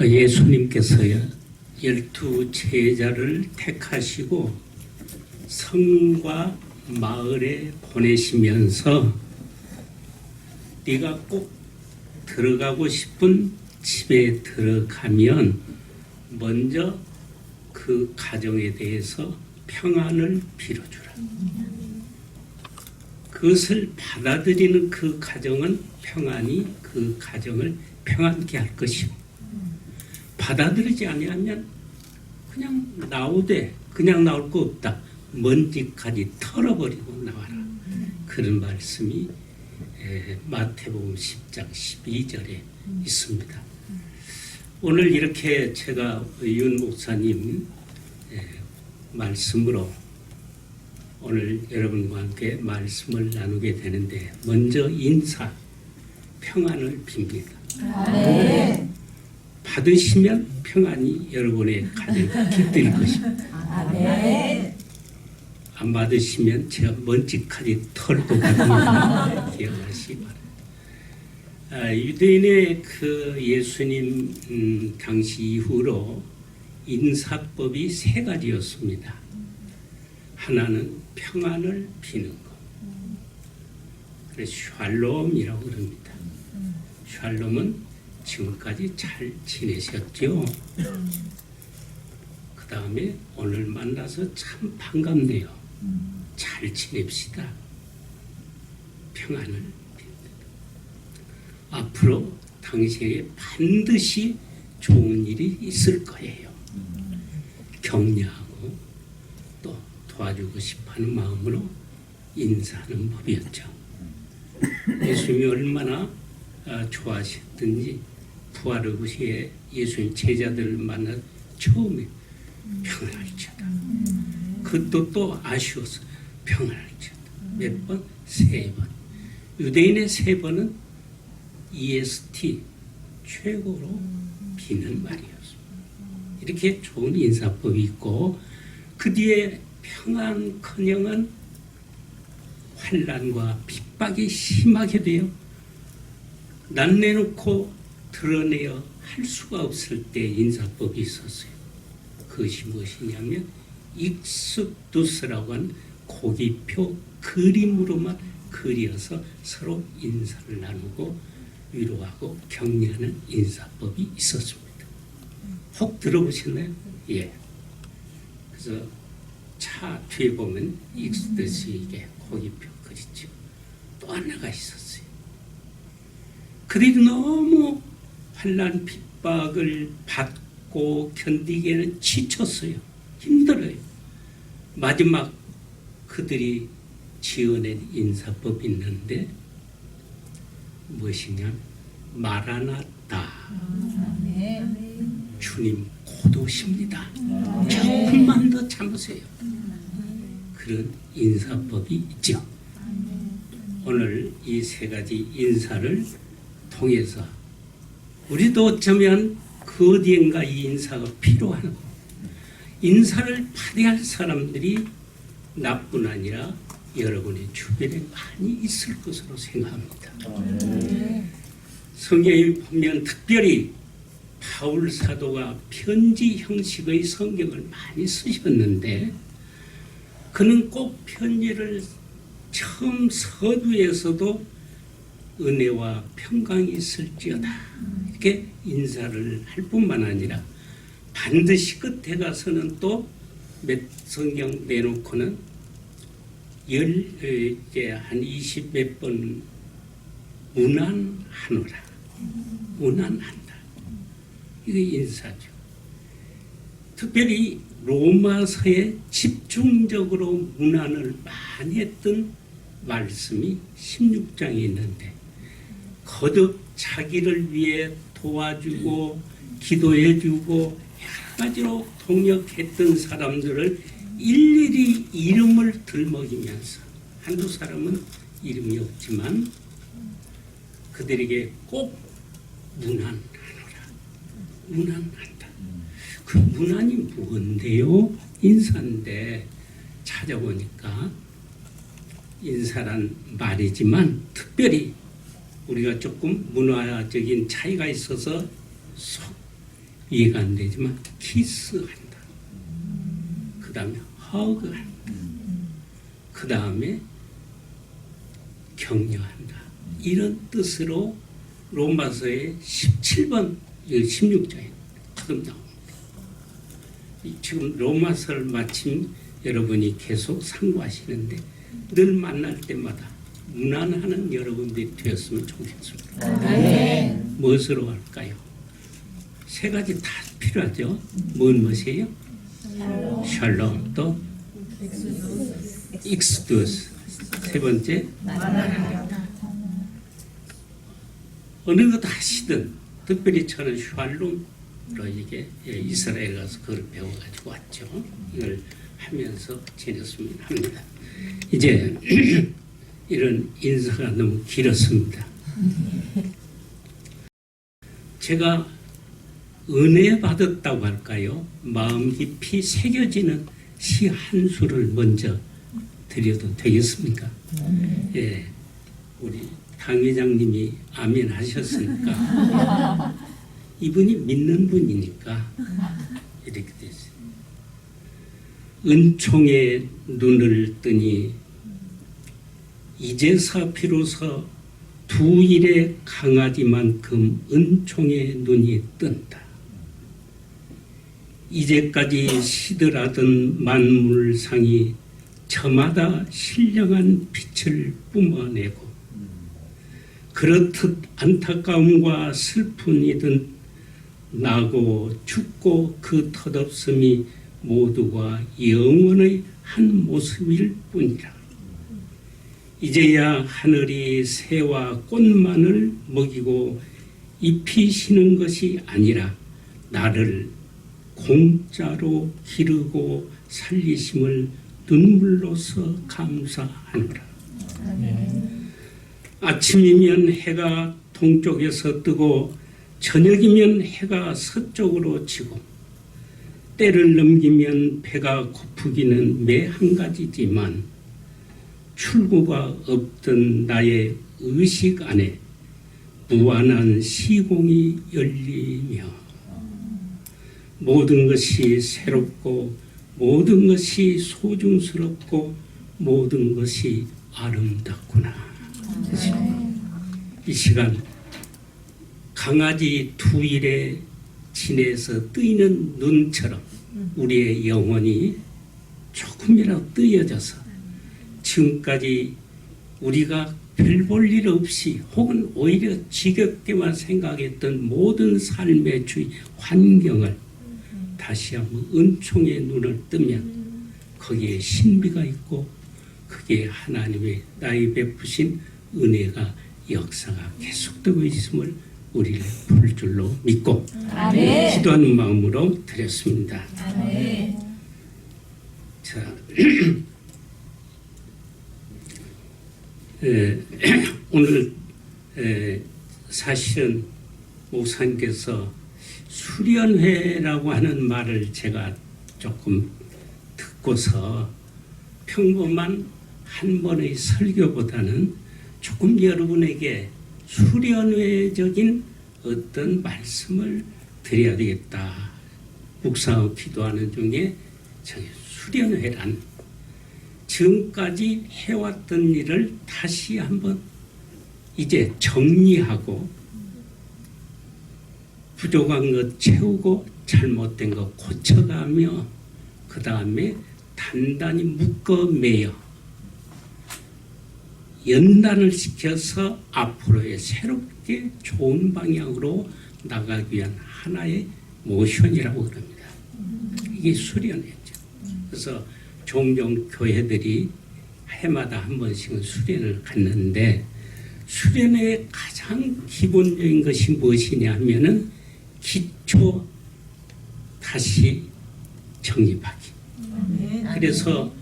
예수님께서요 12 제자를 택하시고 성과 마을에 보내시면서 네가 꼭 들어가고 싶은 집에 들어가면 먼저 그 가정에 대해서 평안을 빌어주라. 그것을 받아들이는 그 가정은 평안이 그 가정을 평안케 할 것이고, 받아들이지 아니하면 그냥 나오되 그냥 나올 거 없다. 먼지까지 털어버리고 나와라. 그런 말씀이 마태복음 10장 12절에 있습니다. 오늘 이렇게 제가 윤 목사님 말씀으로 오늘 여러분과 함께 말씀을 나누게 되는데, 먼저 인사, 평안을 빕니다. 네. 받으시면 평안이 여러분의 가정에 깃들 것입니다. 네. 안 받으시면 제가 먼지까지 털고 가니까 기억하시기 바랍니다. 유대인의 그 예수님 당시 이후로 인사법이 3가지였습니다. 하나는 평안을 비는 것. 그래서 샬롬이라고 그럽니다. 샬롬은 지금까지 잘 지내셨죠? 그 다음에 오늘 만나서 참 반갑네요. 잘 지냅시다. 평안을 빕니다. 앞으로 당신에게 반드시 좋은 일이 있을 거예요. 격려하고 또 도와주고 싶어하는 마음으로 인사하는 법이었죠. 예수님이 얼마나 좋아하셨든지 부활 후에 예수님 제자들을 만나 처음에 평안할지어다. 그것도 또 아쉬워서 평안할지어다. 몇 번? 3번. 유대인의 3번은 EST 최고로 비는 말이었습니다. 이렇게 좋은 인사법이 있고, 그 뒤에 평안커녕은 환난과 핍박이 심하게 돼요. 낯내놓고 드러내어 할 수가 없을 때 인사법이 있었어요. 그것이 무엇이냐면 익숙두스라고 하는 고기표 그림으로만 그려서 서로 인사를 나누고 위로하고 격려하는 인사법이 있었습니다. 혹 들어보셨나요? 예. 그래서 차 뒤에 보면 익숙두스 이게 고기표 그리죠. 또 하나가 있었어요. 그들이 너무 환난 핍박을 받고 견디기에는 지쳤어요. 힘들어요. 마지막 그들이 지어낸 인사법이 있는데 무엇이냐? 마라나타. 주님 곧 오십니다. 조금만 더 참으세요. 그런 인사법이 있죠. 오늘 이 3가지 인사를 통해서 우리도 어쩌면 그 어디엔가 이 인사가 필요한, 인사를 받아야 할 사람들이 나뿐 아니라 여러분의 주변에 많이 있을 것으로 생각합니다. 성경에 보면 특별히 바울 사도가 편지 형식의 성경을 많이 쓰셨는데, 그는 꼭 편지를 처음 서두에서도 은혜와 평강이 있을지어다 이렇게 인사를 할 뿐만 아니라 반드시 끝에 가서는 또 몇 성경 내놓고는 한 20 몇 번 문안하노라. 문안한다. 이게 인사죠. 특별히 로마서에 집중적으로 문안을 많이 했던 말씀이 16장에 있는데, 거듭 자기를 위해 도와주고 기도해주고 여러 가지로 동역했던 사람들을 일일이 이름을 들먹이면서, 한두 사람은 이름이 없지만 그들에게 꼭 문안하노라. 문안한다. 그 문안이 뭔데요? 인사인데 찾아보니까 인사란 말이지만 특별히 우리가 조금 문화적인 차이가 있어서 속 이해가 안 되지만 키스한다. 그 다음에 허그한다. 그 다음에 격려한다. 이런 뜻으로 로마서의 17번, 16장에 거듭 나옵니다. 지금 로마서를 마침 여러분이 계속 상고하시는데 늘 만날 때마다 무난하는 여러분들이 되었으면 좋겠습니다. 무엇으로 할까요? 세 가지 다 필요하죠. 무엇이에요? 샬롬, 또 익스두스, 세 번째 어느 것 하시든 특별히 저는 샬롬으로 이게 이스라엘 가서 그걸 배워가지고 왔죠. 이걸 하면서 지냈습니다. 합니다. 이제 이런 인사가 너무 길었습니다. 제가 은혜 받았다고 할까요? 마음 깊이 새겨지는 시 한 수를 먼저 드려도 되겠습니까? 예, 우리 당 회장님이 아멘 하셨으니까 이분이 믿는 분이니까 이렇게 됐어요. 은총의 눈을 뜨니 이제서 비로소 두 일의 강아지만큼 은총의 눈이 뜬다. 이제까지 시들하던 만물상이 저마다 신령한 빛을 뿜어내고 그렇듯 안타까움과 슬픔이든 나고 죽고 그 덧없음이 모두가 영원의 한 모습일 뿐이라. 이제야 하늘이 새와 꽃만을 먹이고 잎이 시는 것이 아니라 나를 공짜로 기르고 살리심을 눈물로서 감사하노라. 아침이면 해가 동쪽에서 뜨고 저녁이면 해가 서쪽으로 지고 때를 넘기면 배가 고프기는 매 한 가지지만 출구가 없던 나의 의식 안에 무한한 시공이 열리며 모든 것이 새롭고 모든 것이 소중스럽고 모든 것이 아름답구나. 이 시간 강아지 두 일에 진에서 뜨이는 눈처럼 우리의 영혼이 조금이라도 뜨여져서 지금까지 우리가 별 볼 일 없이 혹은 오히려 지겹게만 생각했던 모든 삶의 주의 환경을 다시 한번 은총의 눈을 뜨면 거기에 신비가 있고 그게 하나님의 나의 베푸신 은혜가 역사가 계속되고 있음을 우리를 볼 줄로 믿고 아멘. 기도하는 마음으로 드렸습니다. 아멘. 자, 오늘 사실은 목사님께서 수련회라고 하는 말을 제가 조금 듣고서 평범한 한 번의 설교보다는 조금 여러분에게 수련회적인 어떤 말씀을 드려야 되겠다. 묵상하고 기도하는 중에 저희 수련회란 지금까지 해왔던 일을 다시 한번 이제 정리하고 부족한 것 채우고 잘못된 것 고쳐가며 그 다음에 단단히 묶어 매여 연단을 시켜서 앞으로의 새롭게 좋은 방향으로 나가기 위한 하나의 모션이라고 그럽니다. 이게 수련회죠. 그래서 종종 교회들이 해마다 한 번씩은 수련을 갖는데 수련회의 가장 기본적인 것이 무엇이냐 하면은 기초 다시 정립하기. 그래서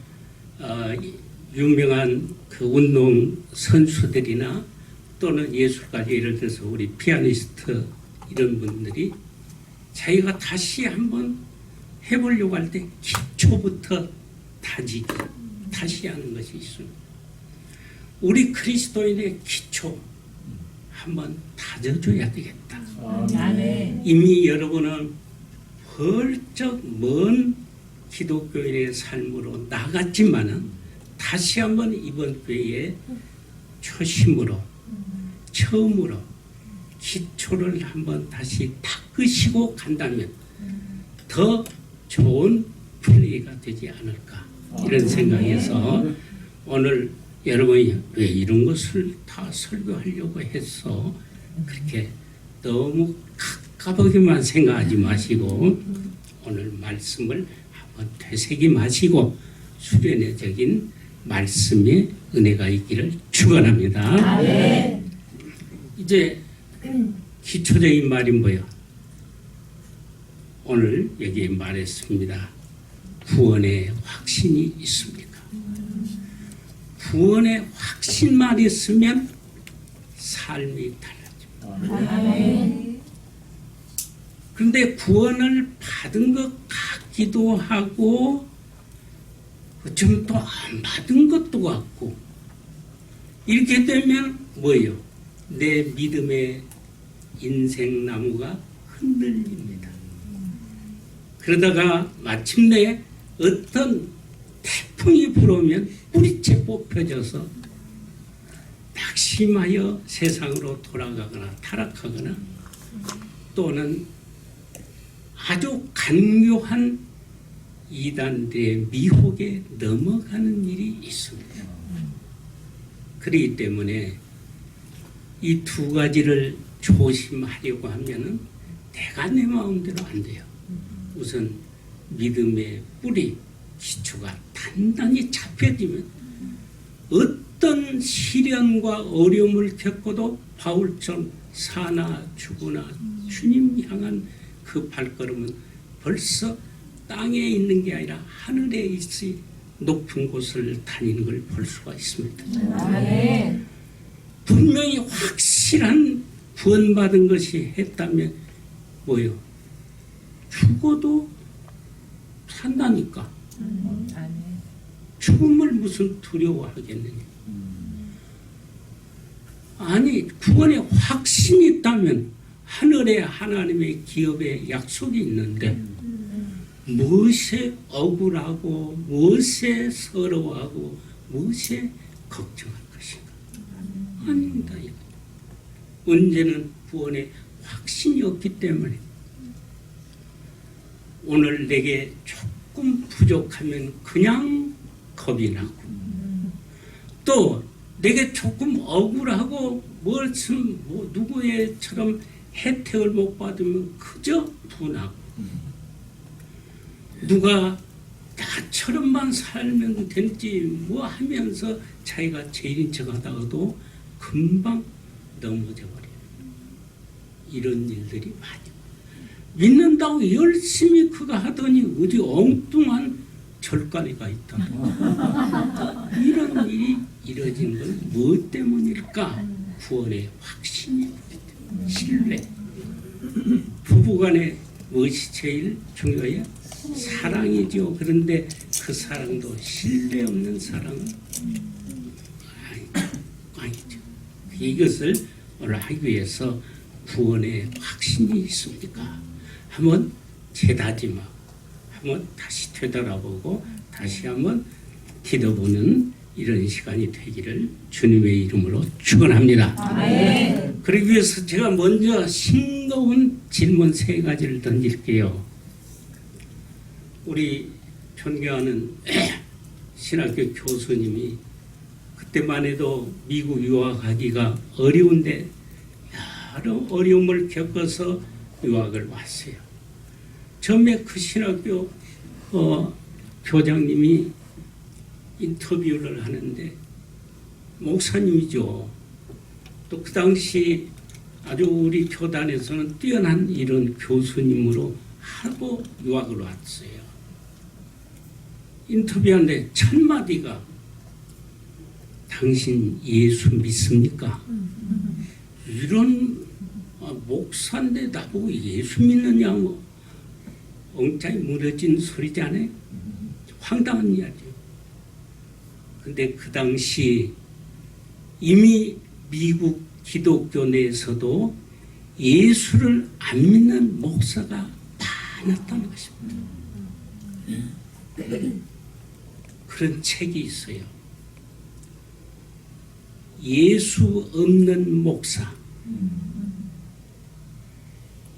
유명한 그 운동 선수들이나 또는 예술가 예를 들어서 우리 피아니스트 이런 분들이 자기가 다시 한번 해보려고 할 때 기초부터 다지기, 다시 하는 것이 있습니다. 우리 그리스도인의 기초 한번 다져줘야 되겠다. 아멘. 이미 여러분은 펄쩍 먼 기독교인의 삶으로 나갔지만은 다시 한번 이번 교회에 초심으로 처음으로 기초를 한번 다시 닦으시고 간다면 더 좋은 플레이가 되지 않을까 이런 생각에서 오늘 여러분이 왜 이런 것을 다 설교하려고 해서 그렇게 너무 가깝게만 생각하지 마시고 오늘 말씀을 한번 되새기 마시고 수련회적인 말씀의 은혜가 있기를 축원합니다. 아멘. 이제 기초적인 말이 뭐예요? 오늘 여기 말했습니다. 구원의 확신이 있습니까? 구원의 확신만 있으면 삶이 달라집니다. 아멘. 그런데 구원을 받은 것 같기도 하고 좀 또 안 받은 것도 같고 이렇게 되면 뭐예요? 내 믿음의 인생나무가 흔들립니다. 그러다가 마침내 어떤 태풍이 불어오면 뿌리채 뽑혀져서 낙심하여 세상으로 돌아가거나 타락하거나 또는 아주 간교한 이단들의 미혹에 넘어가는 일이 있습니다. 그렇기 때문에 이 두 가지를 조심하려고 하면은 내가 내 마음대로 안 돼요. 우선 믿음의 뿌리, 기초가 단단히 잡혀지면 어떤 시련과 어려움을 겪어도 바울처럼 사나 죽으나 주님 향한 그 발걸음은 벌써 땅에 있는 게 아니라 하늘에 있이 높은 곳을 다니는 걸 볼 수가 있습니다. 아멘. 분명히 확실한 구원받은 것이 했다면 뭐요? 죽어도 산다니까. 아멘. 죽음을 무슨 두려워하겠느냐. 아니 구원에 확신이 있다면 하늘에 하나님의 기업의 약속이 있는데 무엇에 억울하고 무엇에 서러워하고 무엇에 걱정할 것인가. 아닙니다. 언제는 구원에 확신이 없기 때문에 오늘 내게 조금 부족하면 그냥 겁이 나고 또 내게 조금 억울하고 무슨 누구의처럼 혜택을 못 받으면 그저 분하고 누가 나처럼만 살면 될지 뭐 하면서 자기가 죄인인 척하다가도 금방 넘어져 버려요. 이런 일들이 많이 믿는다고 열심히 그가 하더니 어디 엉뚱한 절간이가 있다. 이런 일이 이뤄진 건 무엇 때문일까? 구원의 확신이 없기 때문에 신뢰. 부부간에 무엇이 제일 중요해요? 사랑이죠. 그런데 그 사랑도 신뢰 없는 사랑은 아니죠. 이것을 오늘 하기 위해서 구원의 확신이 있습니까? 한번 재다짐하고 한번 다시 되돌아보고 다시 한번 기도보는 이런 시간이 되기를 주님의 이름으로 축원합니다. 아멘. 그러기 위해서 제가 먼저 싱거운 질문 3가지를 던질게요. 우리 존경하는 신학교 교수님이 그때만 해도 미국 유학하기가 어려운데 여러 어려움을 겪어서 유학을 왔어요. 처음에 그 신학교 교장님이 인터뷰를 하는데 목사님이죠. 또 그 당시 아주 우리 교단에서는 뛰어난 이런 교수님으로 하고 유학을 왔어요. 인터뷰하는데 첫 마디가 당신 예수 믿습니까? 이런 목사인데 나보고 예수 믿느냐 뭐 엉짱이 무너진 소리잖아요. 황당한 이야기죠. 근데 그 당시 이미 미국 기독교 내에서도 예수를 안 믿는 목사가 않았다는 것입니다. 그런 책이 있어요. 예수 없는 목사,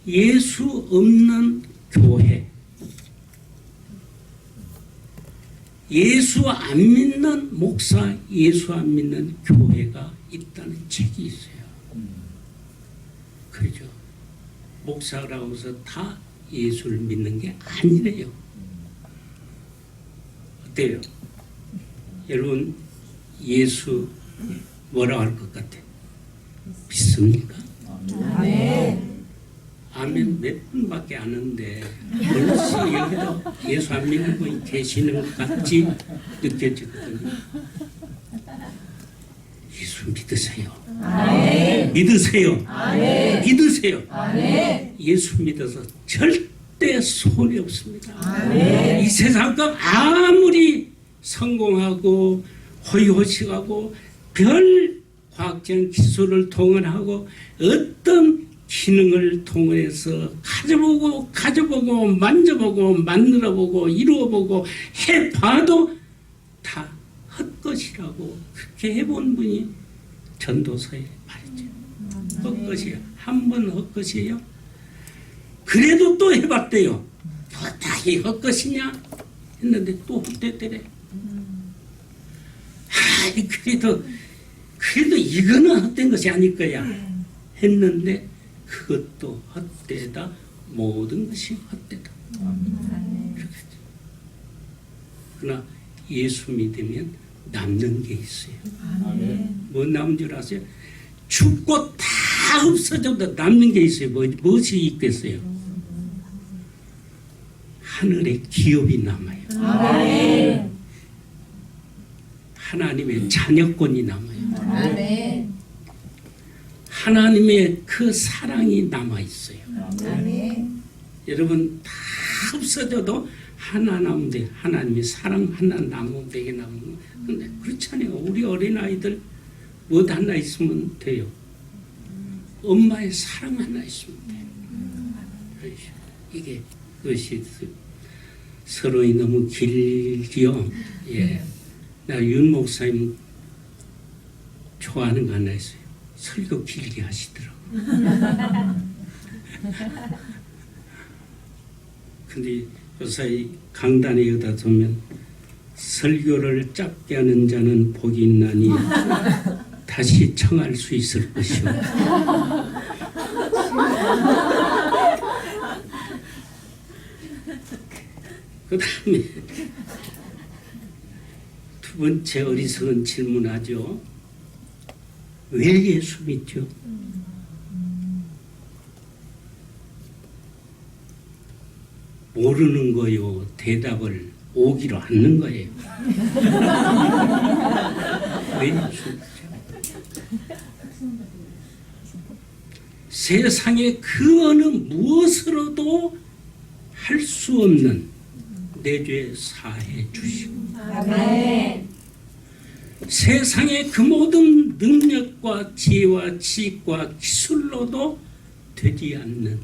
예수 없는 교회, 예수 안 믿는 목사, 예수 안 믿는 교회가 있다는 책이 있어요. 그렇죠. 목사라고 해서 다 예수를 믿는 게 아니래요. 어때요? 여러분, 예수 뭐라고 할 것 같아요? 믿습니까? 아멘. 아멘 몇 분밖에 안 하는데 벌써 여기도 예수 안 믿는 분이 계시는 것 같이 느껴지거든요. 예수 믿으세요. 아멘. 믿으세요. 아멘. 믿으세요. 아멘. 예수 믿어서 절대 손이 없습니다. 아멘. 이 세상과 아무리 성공하고 호의호식하고 별 과학적 기술을 동원하고 어떤 기능을 동원해서 가져보고 만져보고 만들어보고 이루어보고 해봐도 다 헛것이라고 그렇게 해본 분이 전도서에 말했죠. 헛것이에요. 한 번 헛것이에요. 그래도 또 해봤대요. 또 다시 헛것이냐 했는데 또 헛되더래. 그래도 이거는 헛된 것이 아닐 거야 했는데 그것도 헛되다. 모든 것이 헛되다. 그렇겠죠. 그러나 예수 믿으면 남는 게 있어요. 뭐 남은 줄 아세요? 죽고 다 없어져도 남는 게 있어요. 무엇이 있겠어요? 하늘의 기업이 남아요. 아멘. 하나님의 자녀권이 남아요. 아멘. 하나님의 그 사랑이 남아 있어요. 아멘. 여러분 다 없어져도 하나 남으면 돼. 하나님의 사랑 하나 남으면 되게 남으면. 근데 그렇잖아요. 우리 어린아이들 뭐 하나 있으면 돼요. 엄마의 사랑 하나 있으면 돼요. 이게 그것이 서론이 너무 길지요. 예. 나 윤 목사님 좋아하는 거 하나 있어요. 설교 길게 하시더라고. 근데 요새 강단에 여다 보면 설교를 짧게 하는 자는 복이 있나니 다시 청할 수 있을 것이오. 그 다음에 두 번째 어리석은 질문하죠. 왜 예수 믿죠? 모르는 거요. 대답을 오기로 않는 거예요. 왜 예수 믿죠? 세상에 그 어느 무엇으로도 할 수 없는 내 죄 사해 주시고 아멘. 세상의 그 모든 능력과 지혜와 지식과 기술로도 되지 않는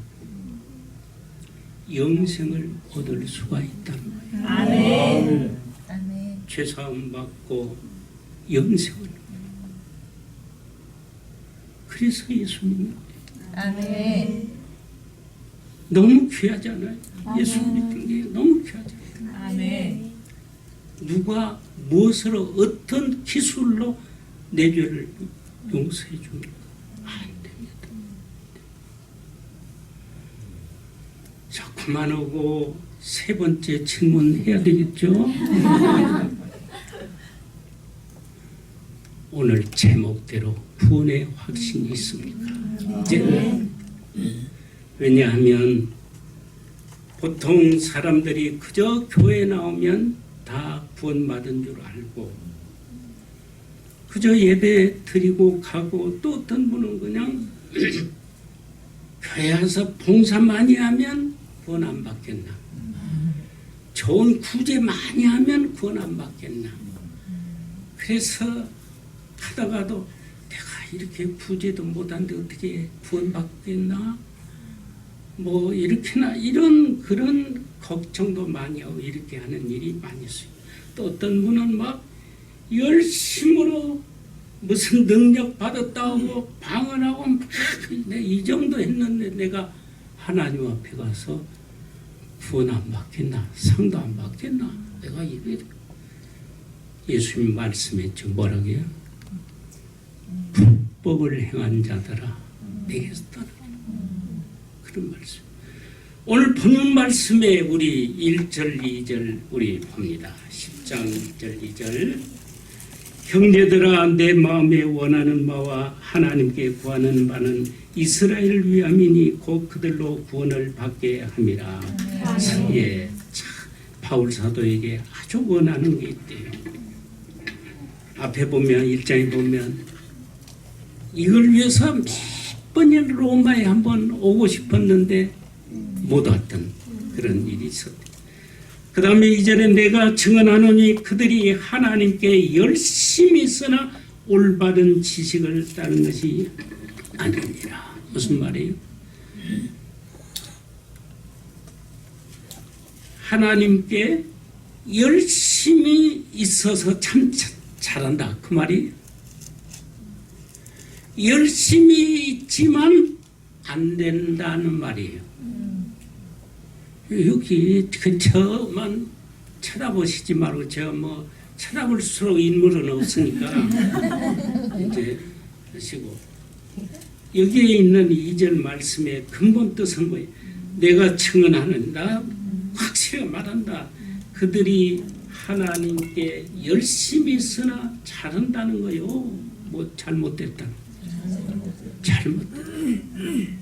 영생을 얻을 수가 있다는 거예요. 아멘. 아멘. 죄사함 받고 영생을. 그래서 예수 믿는 거예요. 아멘. 너무 귀하잖아요. 예수 믿는 게 너무 귀하잖아요. 아멘. 누가 무엇으로 어떤 기술로 내 죄를 용서해 줍니까? 안 됩니다. 자, 그만하고 세 번째 질문해야 되겠죠? 오늘 제목대로 구원의 확신이 있습니까? 이제 왜냐하면 보통 사람들이 그저 교회 나오면 다 구원받은 줄 알고 그저 예배 드리고 가고 또 어떤 분은 그냥 교회 와서 봉사 많이 하면 구원 안 받겠나, 좋은 구제 많이 하면 구원 안 받겠나, 그래서 하다가도 내가 이렇게 구제도 못하는데 어떻게 구원 받겠나 뭐 이렇게나 이런 그런 걱정도 많이 하고 이렇게 하는 일이 많이 있어요. 또 어떤 분은 막 열심으로 무슨 능력 받았다고 방언하고 막 이 정도 했는데 내가 하나님 앞에 가서 구원 안 받겠나 상도 안 받겠나 내가 이래 예수님 말씀했죠. 뭐라고요? 불법을 행한 자들아 내게서 떠나 그런 말씀. 오늘 보는 말씀에 우리 1절 2절 우리 봅니다. 10장 1절 2절 형제들아 내 마음에 원하는 바와 하나님께 구하는 바는 이스라엘 위함이니 곧 그들로 구원을 받게 함이라. 예, 바울 사도에게 아주 원하는 게 있대요. 앞에 보면 1장에 보면 이걸 위해서 몇 번이나 로마에 한번 오고 싶었는데 못 왔던 그런 일이 있었대. 그 다음에 이전에 내가 증언하노니 그들이 하나님께 열심히 쓰나 올바른 지식을 따른 것이 아니니라. 무슨 말이에요? 하나님께 열심히 있어서 참 잘한다. 그 말이 열심히 있지만 안 된다는 말이에요. 여기 근처만 쳐다보시지 말고 제가 뭐 쳐다볼수록 인물은 없으니까 이제 하시고 여기에 있는 2절 말씀의 근본 뜻은 뭐예요? 내가 증언하는 나 확실히 말한다. 그들이 하나님께 열심히 쓰나 잘한다는 거요. 뭐 잘못됐다. 잘못됐다.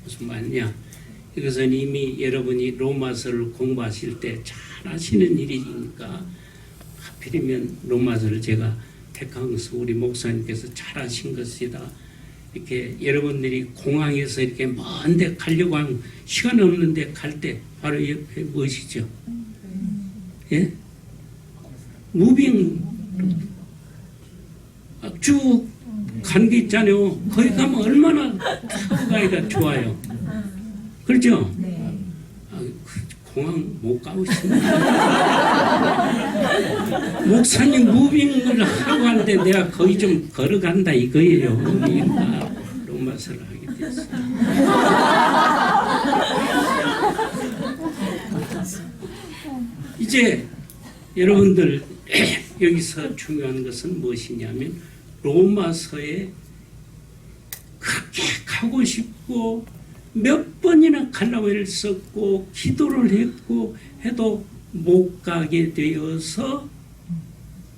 무슨 말이냐? 이것은 이미 여러분이 로마서를 공부하실 때 잘 하시는 일이니까 하필이면 로마서를 제가 택한 것은 우리 목사님께서 잘 하신 것이다. 이렇게 여러분들이 공항에서 이렇게 먼데 가려고 하면 시간 없는데 갈 때 바로 옆에 무엇이죠? 예? 무빙 쭉 간 게 있잖아요. 거기 가면 얼마나 타고 가기가 좋아요. 그렇죠? 네. 공항 못 가보시네. 목사님 무빙을 하고 하는데 내가 거의 좀 걸어간다 이거예요. 그러니까 로마서를 하게 됐어요. 이제 여러분들 여기서 중요한 것은 무엇이냐면 로마서에 그렇게 가고 싶고 몇 번이나 가려고 애를 썼고 기도를 했고 해도 못 가게 되어서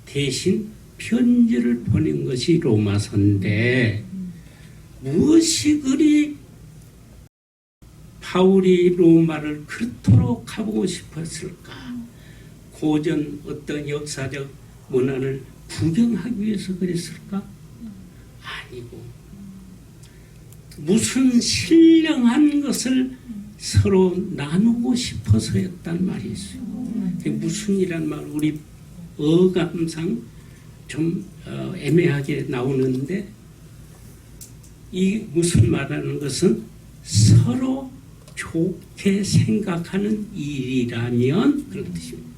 대신 편지를 보낸 것이 로마서인데 무엇이 그리 바울이 로마를 그토록 가보고 싶었을까? 고전 어떤 역사적 문화를 구경하기 위해서 그랬을까? 아니고 무슨 신령한 것을 서로 나누고 싶어서였단 말이 있어요. 무슨 이란 말 우리 어감상 좀 애매하게 나오는데 이 무슨 말하는 것은 서로 좋게 생각하는 일이라면 그런 뜻입니다.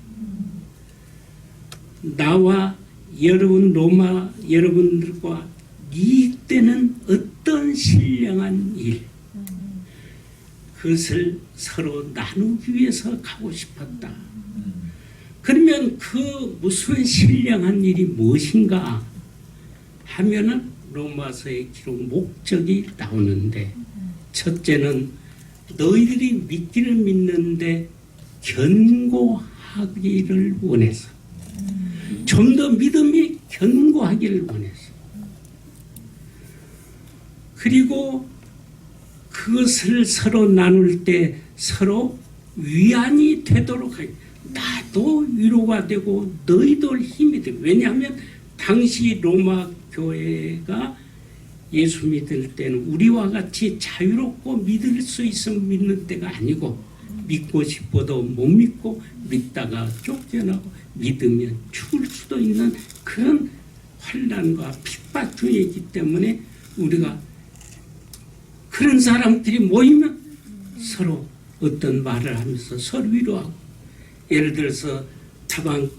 나와 여러분 로마 여러분들과 이익되는 어떤 신령한 일 그것을 서로 나누기 위해서 가고 싶었다. 그러면 그 무슨 신령한 일이 무엇인가 하면은 로마서의 기록 목적이 나오는데 첫째는 너희들이 믿기를 믿는데 견고하기를 원해서 좀 더 믿음이 견고하기를 원해서 그리고 그것을 서로 나눌 때 서로 위안이 되도록 하기. 나도 위로가 되고 너희도 힘이 되고 왜냐하면 당시 로마 교회가 예수 믿을 때는 우리와 같이 자유롭고 믿을 수 있으면 믿는 때가 아니고 믿고 싶어도 못 믿고 믿다가 쫓겨나고 믿으면 죽을 수도 있는 그런 환난과 핍박 중에 있기 때문에 우리가 그런 사람들이 모이면 서로 어떤 말을 하면서 서로 위로하고, 예를 들어서 다방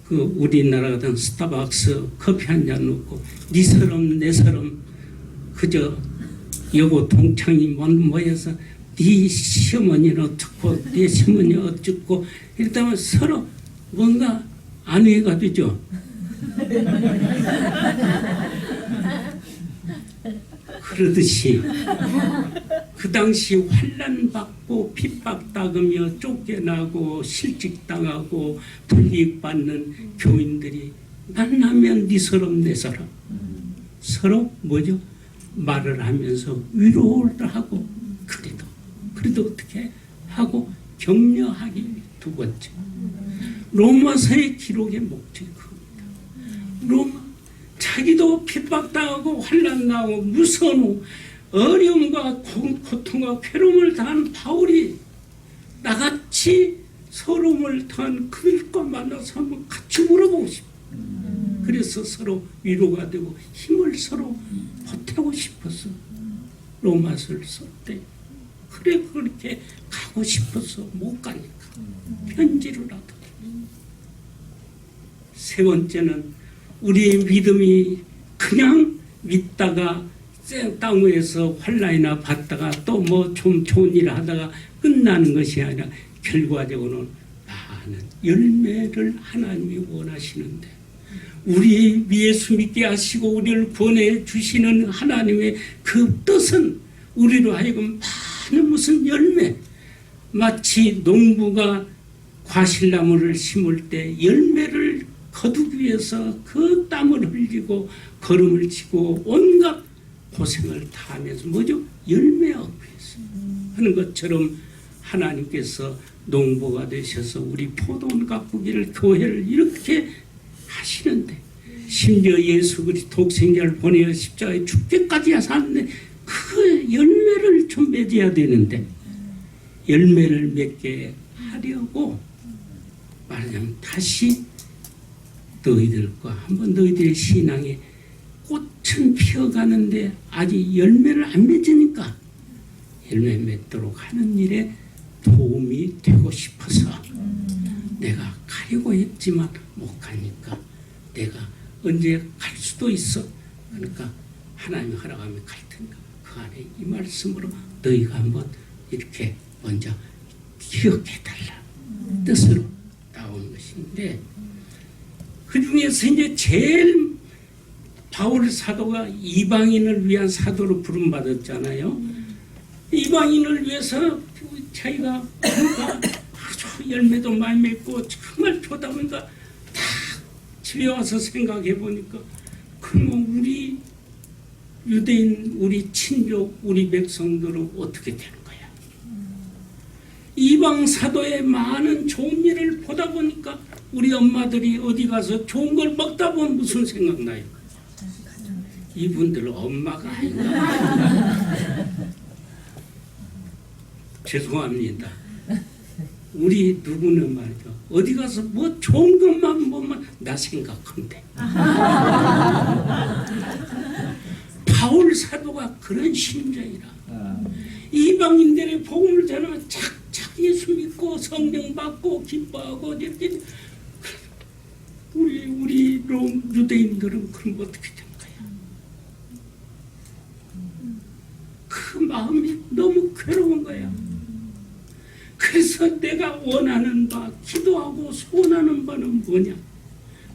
그 우리나라 같은 스타벅스 커피 한 잔 놓고 네 서름 내 서름 그저 여고 동창이 모여서 네 시어머니는 어떻고 네 시어머니 어쩌고 이러다면 서로 뭔가 안위가 되죠. 그러듯이 그 당시 환난받고 핍박당하며 쫓겨나고 실직당하고 불이익받는 교인들이 만나면 네 서름 내 서름 서로 뭐죠? 말을 하면서 위로를 하고 그래도 어떻게 하고 격려하기 위해 두 번째 로마서의 기록의 목적이 그겁니다. 로마 자기도 핍박당하고 환난당하고 무서운 어려움과 고통과 괴로움을 당한 바울이 나같이 서러움을 당한 그들과 만나서 한번 같이 물어보고 싶어요. 그래서 서로 위로가 되고 힘을 서로 보태고 싶어서 로마서를 썼대. 그래 그렇게 가고 싶어서 못 가니까 편지를 하더라. 세 번째는 우리의 믿음이 그냥 믿다가 땅 위에서 환난이나 받다가 또 뭐 좀 좋은 일을 하다가 끝나는 것이 아니라 결과적으로는 많은 열매를 하나님이 원하시는데 우리 예수 믿게 하시고 우리를 구원해 주시는 하나님의 그 뜻은 우리로 하여금 많은 무슨 열매 마치 농부가 과실나무를 심을 때 열매를 거두기 위해서 그 땀을 흘리고 걸음을 치고 온갖 고생을 다 하면서 뭐죠? 열매 얻기 위해서 하는 것처럼 하나님께서 농부가 되셔서 우리 포도원 가꾸기를 교회를 이렇게 하시는데 심지어 예수 그리스도 독생자를 보내어 십자가에 죽기까지 하셨는데 그 열매를 좀 맺어야 되는데 열매를 맺게 하려고 말하자면 다시 너희들과 한번 너희들의 신앙에 꽃은 피어가는데 아직 열매를 안 맺으니까 열매 맺도록 하는 일에 도움이 되고 싶어서 내가 가려고 했지만 못 가니까 내가 언제 갈 수도 있어. 그러니까 하나님이 허락하면 갈 테니까 그 안에 이 말씀으로 너희가 한번 이렇게 먼저 기억해달라 뜻으로 나온 것인데 그 중에서 이제 제일 바울 사도가 이방인을 위한 사도로 부름받았잖아요. 이방인을 위해서 자기가 아주 열매도 많이 맺고 정말 좋다 보니까 다 집에 와서 생각해 보니까 그러면 우리 유대인, 우리 친족, 우리 백성들은 어떻게 되는 거야? 이방 사도의 많은 좋은 일을 보다 보니까 우리 엄마들이 어디 가서 좋은 걸 먹다 보면 무슨 생각나요? 이분들 엄마가 아닌가? 죄송합니다. 우리 누구는 말이죠. 어디 가서 뭐 좋은 것만 보면 나 생각한대. 바울 사도가 그런 심정이라. 이방인들의 복음을 전하면 착착 예수 믿고 성령 받고 기뻐하고 이렇게 우리 유대인들은 그럼 어떻게 된 거야? 그 마음이 너무 괴로운 거야. 그래서 내가 원하는 바, 기도하고 소원하는 바는 뭐냐?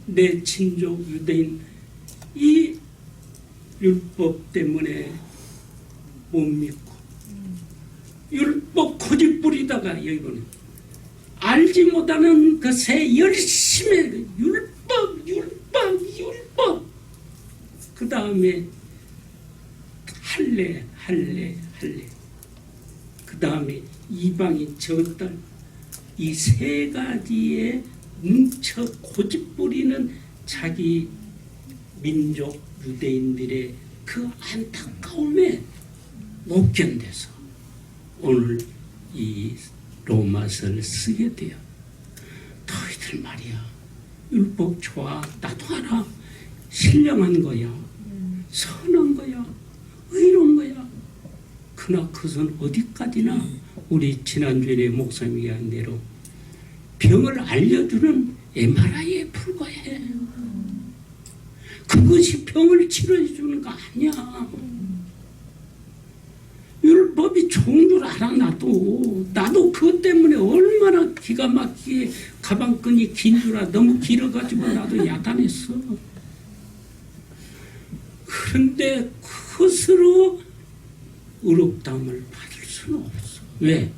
내 친족 유대인 이 율법 때문에 못 믿고 율법 고집 부리다가 여기는 알지 못하는 것에 열심히 율법 그 다음에 할례 그 다음에 이방인 저딸 이 세 가지에 뭉쳐 고집 부리는 자기 민족 유대인들의 그 안타까움에 못 견뎌서 오늘 이 로마서를 쓰게 돼요. 너희들 말이야 율법 좋아 나도 알아 신령한 거야 선한 거야 의로운 거야 그러나 그것은 어디까지나 우리 지난주에 목사님이 한 대로 병을 알려주는 MRI에 불과해. 그것이 병을 치료해주는 거 아니야. 율법이 좋은 줄 알아. 나도 그것 때문에 얼마나 기가 막히게 가방끈이 긴 줄 알아. 너무 길어가지고 나도 야단했어. 그런데 그것으로 의롭다함을 받을 수는 없어. 왜?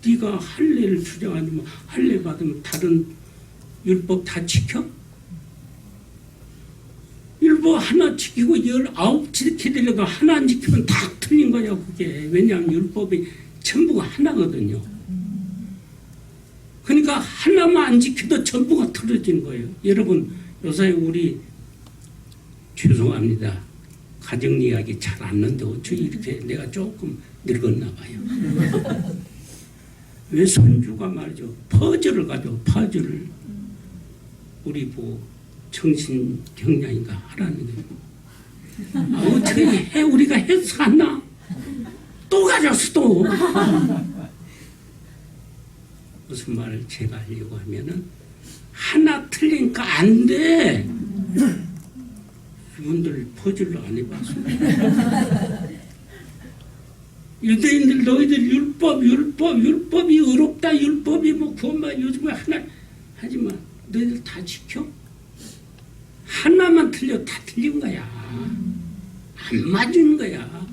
네가 할례를 주장하면 할례 받으면 다른 율법 다 지켜? 율법 하나 지키고 19 지키더라도 하나 안 지키면 다 틀린 거야 그게. 왜냐하면 율법이 전부가 하나거든요. 그러니까 하나만 안 지켜도 전부가 틀어지는 거예요. 여러분 요새 우리 죄송합니다. 가정 이야기 잘 안 는데 어쩌 이렇게 내가 조금 늙었나 봐요. 왜 손주가 말이죠. 퍼즐을 가지고 퍼즐을 우리 정신경량인가 하라는 거예요. 어떻게 해? 우리가 해서 갔나? 또 가졌어 또. 무슨 말을 제가 하려고 하면은 하나 틀리니까 안 돼. 이분들 퍼즐로 안 해봐서. 유대인들 너희들 율법이 의롭다. 율법이 구원만 요즘에 하나 하지만 너희들 다 지켜? 하나만 틀려 다 틀린 거야. 안 맞은 거야.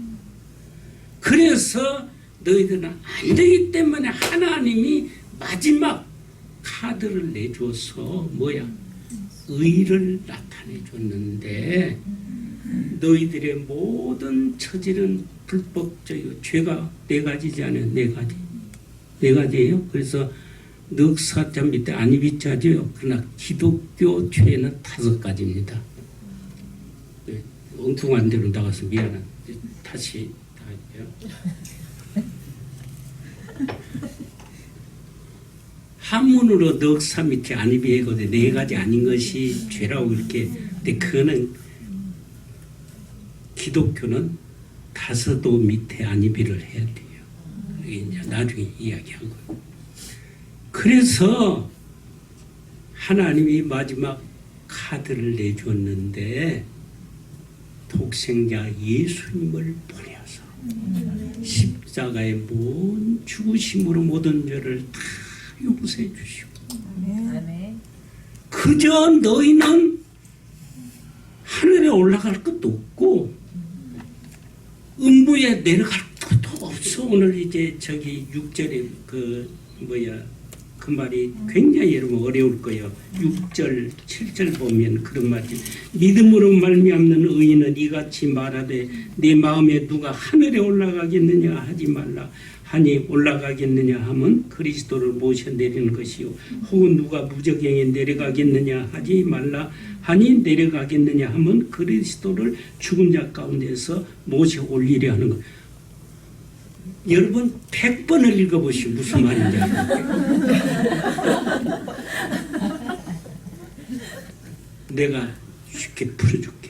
그래서 너희들은 안 되기 때문에 하나님이 마지막 카드를 내줘서 의를 나타내 줬는데 너희들의 모든 처지는 불법적이고 죄가 4가지지 않아요. 4가지. 4가지예요. 그래서 넉사자 밑에 안이비자죠. 그러나 기독교 죄는 5가지입니다. 엉뚱한 데로 나가서 미안한. 다시 할게요. 한문으로 넉사 밑에 안이비거든. 4가지 아닌 것이 죄라고 이렇게. 근데 그거는 기독교는 5도 밑에 안이비를 해야 돼요. 그게 이제 나중에 이야기한 거예요. 그래서 하나님이 마지막 카드를 내줬는데 독생자 예수님을 보내어서 십자가의 모든 죽으심으로 모든 죄를 다 용서해 주시고 그저 너희는 하늘에 올라갈 것도 없고 음부에 내려갈 것도 없어. 오늘 이제 저기 6절에 그 말이 굉장히 여러분 어려울 거예요. 6절, 7절 보면 그런 말이 믿음으로 말미암는 의인은 이같이 말하되 내 마음에 누가 하늘에 올라가겠느냐 하지 말라 하니 올라가겠느냐 하면 그리스도를 모셔 내리는 것이요 혹은 누가 무저갱에 내려가겠느냐 하지 말라 하니 내려가겠느냐 하면 그리스도를 죽은 자 가운데서 모셔 올리려 하는 것. 여러분 100번을 읽어보시오. 무슨 말인지 내가 쉽게 풀어줄게.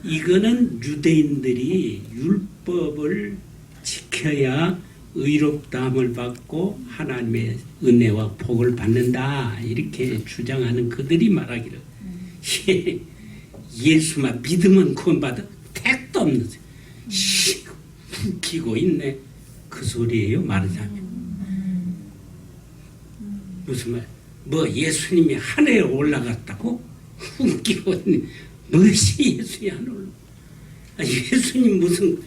이거는 유대인들이 율법을 지켜야 의롭다함을 받고 하나님의 은혜와 복을 받는다 이렇게 주장하는 그들이 말하기를 예수만 믿으면 구원받아. 택도 없는 소리. 웃기고 있네. 그 소리예요. 말하자면 무슨 말? 예수님이 하늘에 올라갔다고? 웃기고 있네. 무엇이 예수님이 하늘에 올라갔다고? 예수님 무슨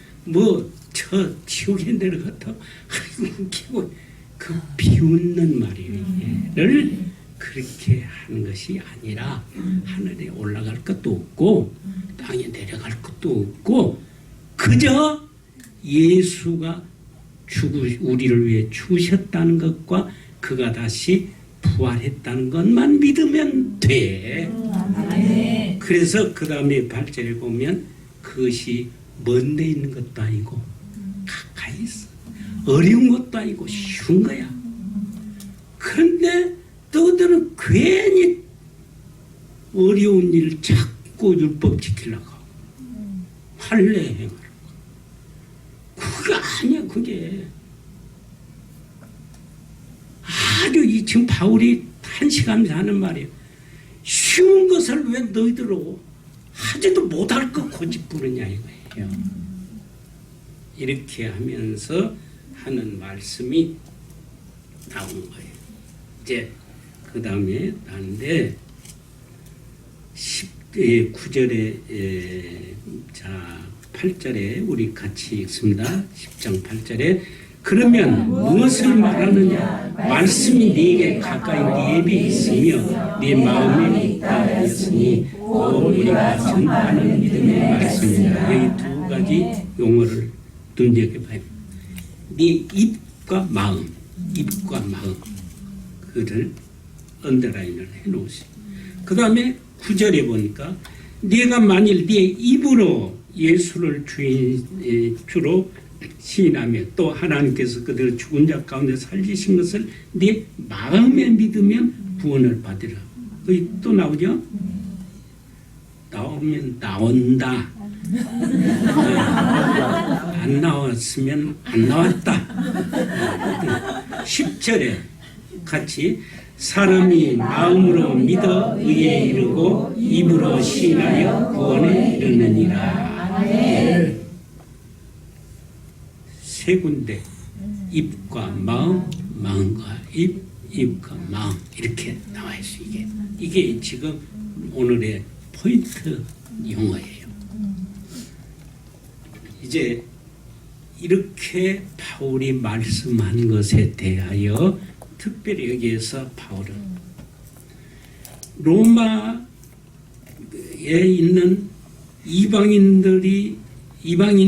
저 지옥에 내려갔다고? 웃기고 그 비웃는 말이를 그렇게 하는 것이 아니라 하늘에 올라갈 것도 없고 땅에 내려갈 것도 없고 그저 예수가 우리를 위해 죽으셨다는 것과 그가 다시 부활했다는 것만 믿으면 돼. 그래서 그 다음에 8절에 보면 그것이 먼데 있는 것도 아니고 가까이 있어. 어려운 것도 아니고 쉬운 거야. 그런데 너희들은 괜히 어려운 일을 자꾸 율법 지키려고 할례 행하라고. 그게 아니야. 그게 아주 이 지금 바울이 한시간면서 하는 말이에요. 쉬운 것을 왜 너희들로 하지도 못할 것 고집부르냐 이거예요. 이렇게 하면서 하는 말씀이 나온 거예요. 이제 그 다음에 나는데 9절에 자 8절에 우리 같이 읽습니다. 10장 8절에 그러면 무엇을 말하느냐 말씀이 네게 가까이 네 입에 있으며 네 마음에 있다 하였으니 곧 우리가 전하는 믿음의 말씀이다. 여기 두 가지 용어를 눈여겨봐요. 네 입과 마음 그를 언더라인을 해놓으세요. 그 다음에 9절에 보니까 네가 만일 네 입으로 예수를 주로 시인하며 또 하나님께서 그들을 죽은 자 가운데 살리신 것을 네 마음에 믿으면 구원을 받으라. 거기 또 나오죠? 나오면 나온다. 안 나왔으면 안 나왔다. 10절에 같이 사람이 마음으로 믿어 의에 이르고 입으로 시인하여 구원에 이르느니라. 세 군데 입과 마음, 마음과 입, 입과 마음 이렇게 나와 있어요. 이게 지금 오늘의 포인트 용어예요. 이제 이렇게 바울이 말씀한 것에 대하여 특별히 여기에서 바울은 로마에 있는 이방인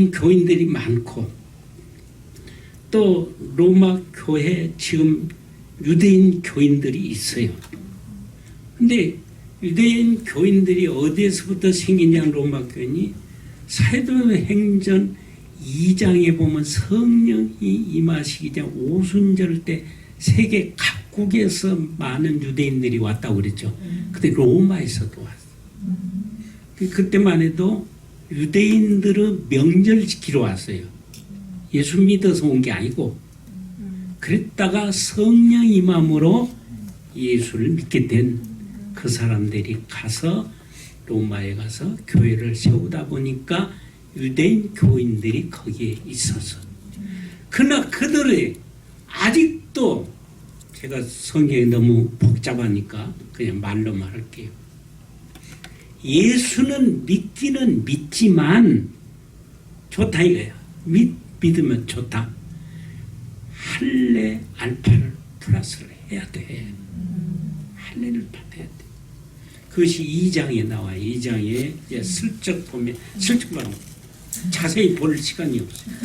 교인들이 많고 또 로마 교회 지금 유대인 교인들이 있어요. 근데 유대인 교인들이 어디에서부터 생기냐 로마 교인이 사도행전 2장에 보면 성령이 임하시기 전 오순절 때 세계 각국에서 많은 유대인들이 왔다고 그랬죠. 근데 로마에서도 왔어요. 그때만 해도 유대인들은 명절 지키러 왔어요. 예수 믿어서 온 게 아니고 그랬다가 성령 임함으로 예수를 믿게 된 그 사람들이 가서 로마에 가서 교회를 세우다 보니까 유대인 교인들이 거기에 있어서 그러나 그들의 아직도 제가 성경이 너무 복잡하니까 그냥 말로 말할게요. 예수는 믿기는 믿지만 좋다 이거야. 믿으면 좋다. 할례 알파를 플러스를 해야 돼. 할례를 받아야 돼. 그것이 2장에 나와요. 2장에 이제 슬쩍 보면 자세히 볼 시간이 없어요.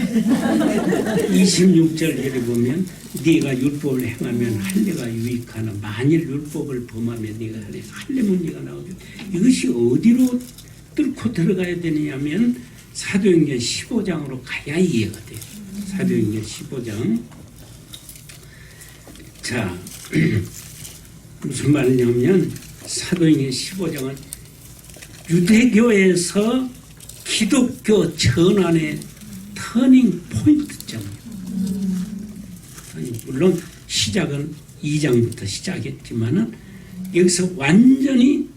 26절에 보면 네가 율법을 행하면 할례가 유익하나 만일 율법을 범하면 네가 할례 문제가 나오죠. 이것이 어디로 뚫고 들어가야 되느냐면 사도행전 15장으로 가야 이해가 돼요. 사도행전 15장. 자, 무슨 말이냐면 사도행전 15장은 유대교에서 기독교 전환의 터닝 포인트점이에요. 물론 시작은 2장부터 시작했지만은 여기서 완전히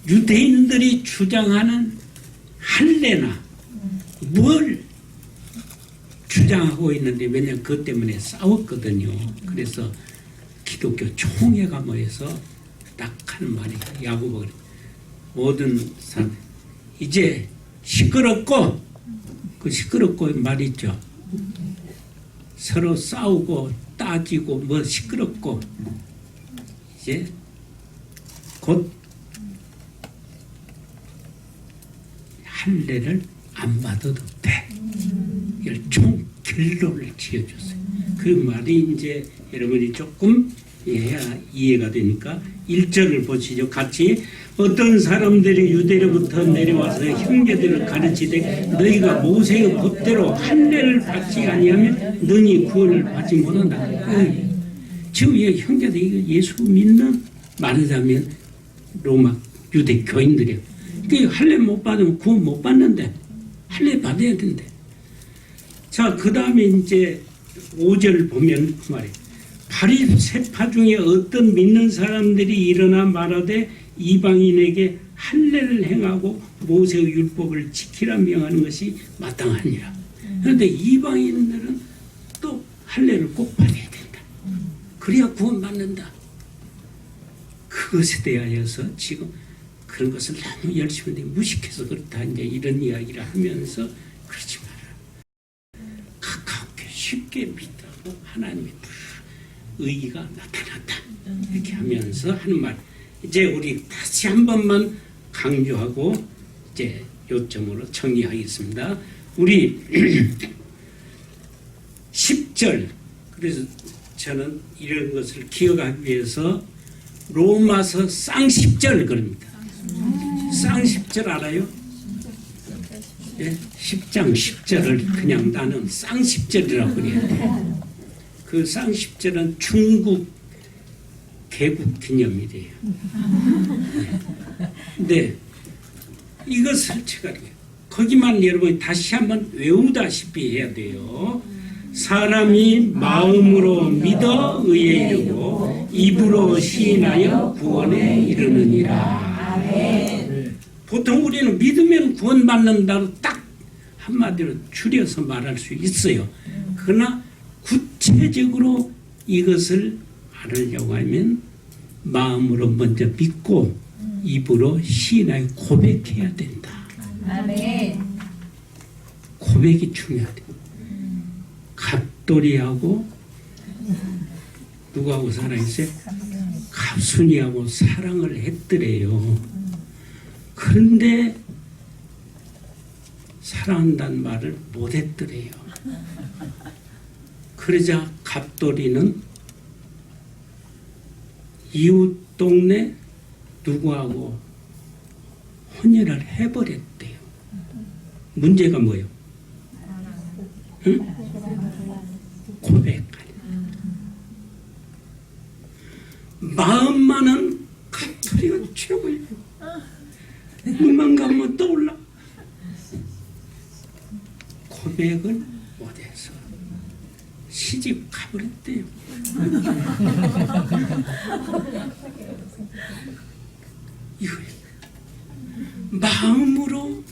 유대인들이 주장하는 할례나 뭘 주장하고 있는데 왜냐하면 그것 때문에 싸웠거든요. 그래서 기독교 총회가 모여서 딱 하는 말이 야고보가 모든 사람 이제 시끄럽고 그 시끄럽고 말 있죠. 서로 싸우고 따지고 뭐 시끄럽고 이제 곧 할례를 안 받아도 돼. 이걸 총 결론을 지어줬어요. 그 말이 이제 여러분이 조금 이해가 되니까 1절을 보시죠. 같이 어떤 사람들이 유대로부터 내려와서 형제들을 가르치되 너희가 모세의 법대로 할례를 받지 아니하면 너희 구원을 받지 못한다. 지금 형제들이 예수 믿는 말하자면 로마 유대 교인들이에요. 그 할례 못 받으면 구원 못 받는데 할례 받아야 된대. 자, 그 다음에 이제 5절 보면 그 말이에요. 바리새파 중에 어떤 믿는 사람들이 일어나 말하되 이방인에게 할례를 행하고 모세의 율법을 지키라 명하는 것이 마땅하니라. 그런데 이방인들은 또 할례를 꼭 받아야 된다. 그래야 구원받는다. 그것에 대하여서 지금 그런 것을 너무 열심히 무식해서 그렇다 이제 이런 이야기를 하면서 그러지 마라. 가깝게 쉽게 믿다고 하나님의 의의가 나타났다. 이렇게 하면서 하는 말. 이제 우리 다시 한 번만 강조하고 이제 요점으로 정리하겠습니다. 우리 10절. 그래서 저는 이런 것을 기억하기 위해서 로마서 쌍10절 그럽니다. 쌍10절 알아요? 네? 10장 10절을 그냥 나는 쌍10절이라고 그래야 돼. 그 쌍10절은 중국 개국 기념일이에요. 네. 이것을 제가 거기만 여러분이 다시 한번 외우다시피 해야 돼요. 사람이 마음으로 믿어 의에 이르고 입으로 시인하여 구원에 이르느니라. 보통 우리는 믿으면 구원받는다고 딱 한마디로 줄여서 말할 수 있어요. 그러나 구체적으로 이것을 알으려고 하면 마음으로 먼저 믿고 입으로 시인하여 고백해야 된다. 아멘. 고백이 중요하다. 갑돌이하고 누구하고 사랑했어요? 갑순이하고 사랑을 했더래요. 그런데 사랑한다는 말을 못했더래요. 그러자 갑돌이는 이웃 동네 누구하고 혼혈을 해버렸대요. 문제가 뭐예요? 응? 고백하니. 마음만은 갑돌이가 최고예요. 눈만 감으면 떠올라. 고백을 못해서 시집 가버렸대요. 이거예요. 마음으로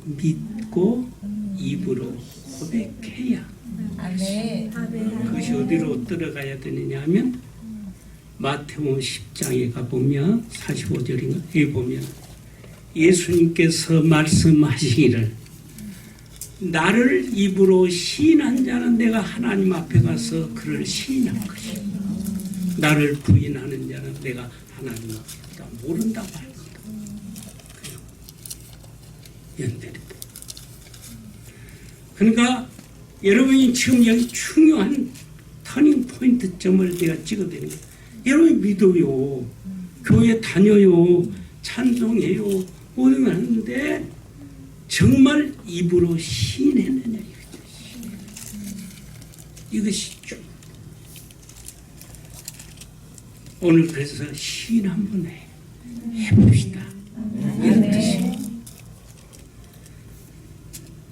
믿고 입으로 고백해야. 아멘. 그것이 어디로 들어가야 되느냐 하면 마태복음 10장에 가보면 45절인가 여기 보면 예수님께서 말씀하시기를 나를 입으로 시인한 자는 내가 하나님 앞에 가서 그를 시인할 것이고 나를 부인하는 자는 내가 하나님 앞에 모른다고 할 거다. 연대리. 그러니까 여러분이 지금 여기 중요한 터닝 포인트 점을 내가 찍어드리는 거예요. 여러분이 믿어요. 교회 다녀요. 찬송해요. 모든 걸 하는데 정말 입으로 시인했느냐 이것이 좀 오늘 그래서 시인 한번 해봅시다. 이런 뜻이에요.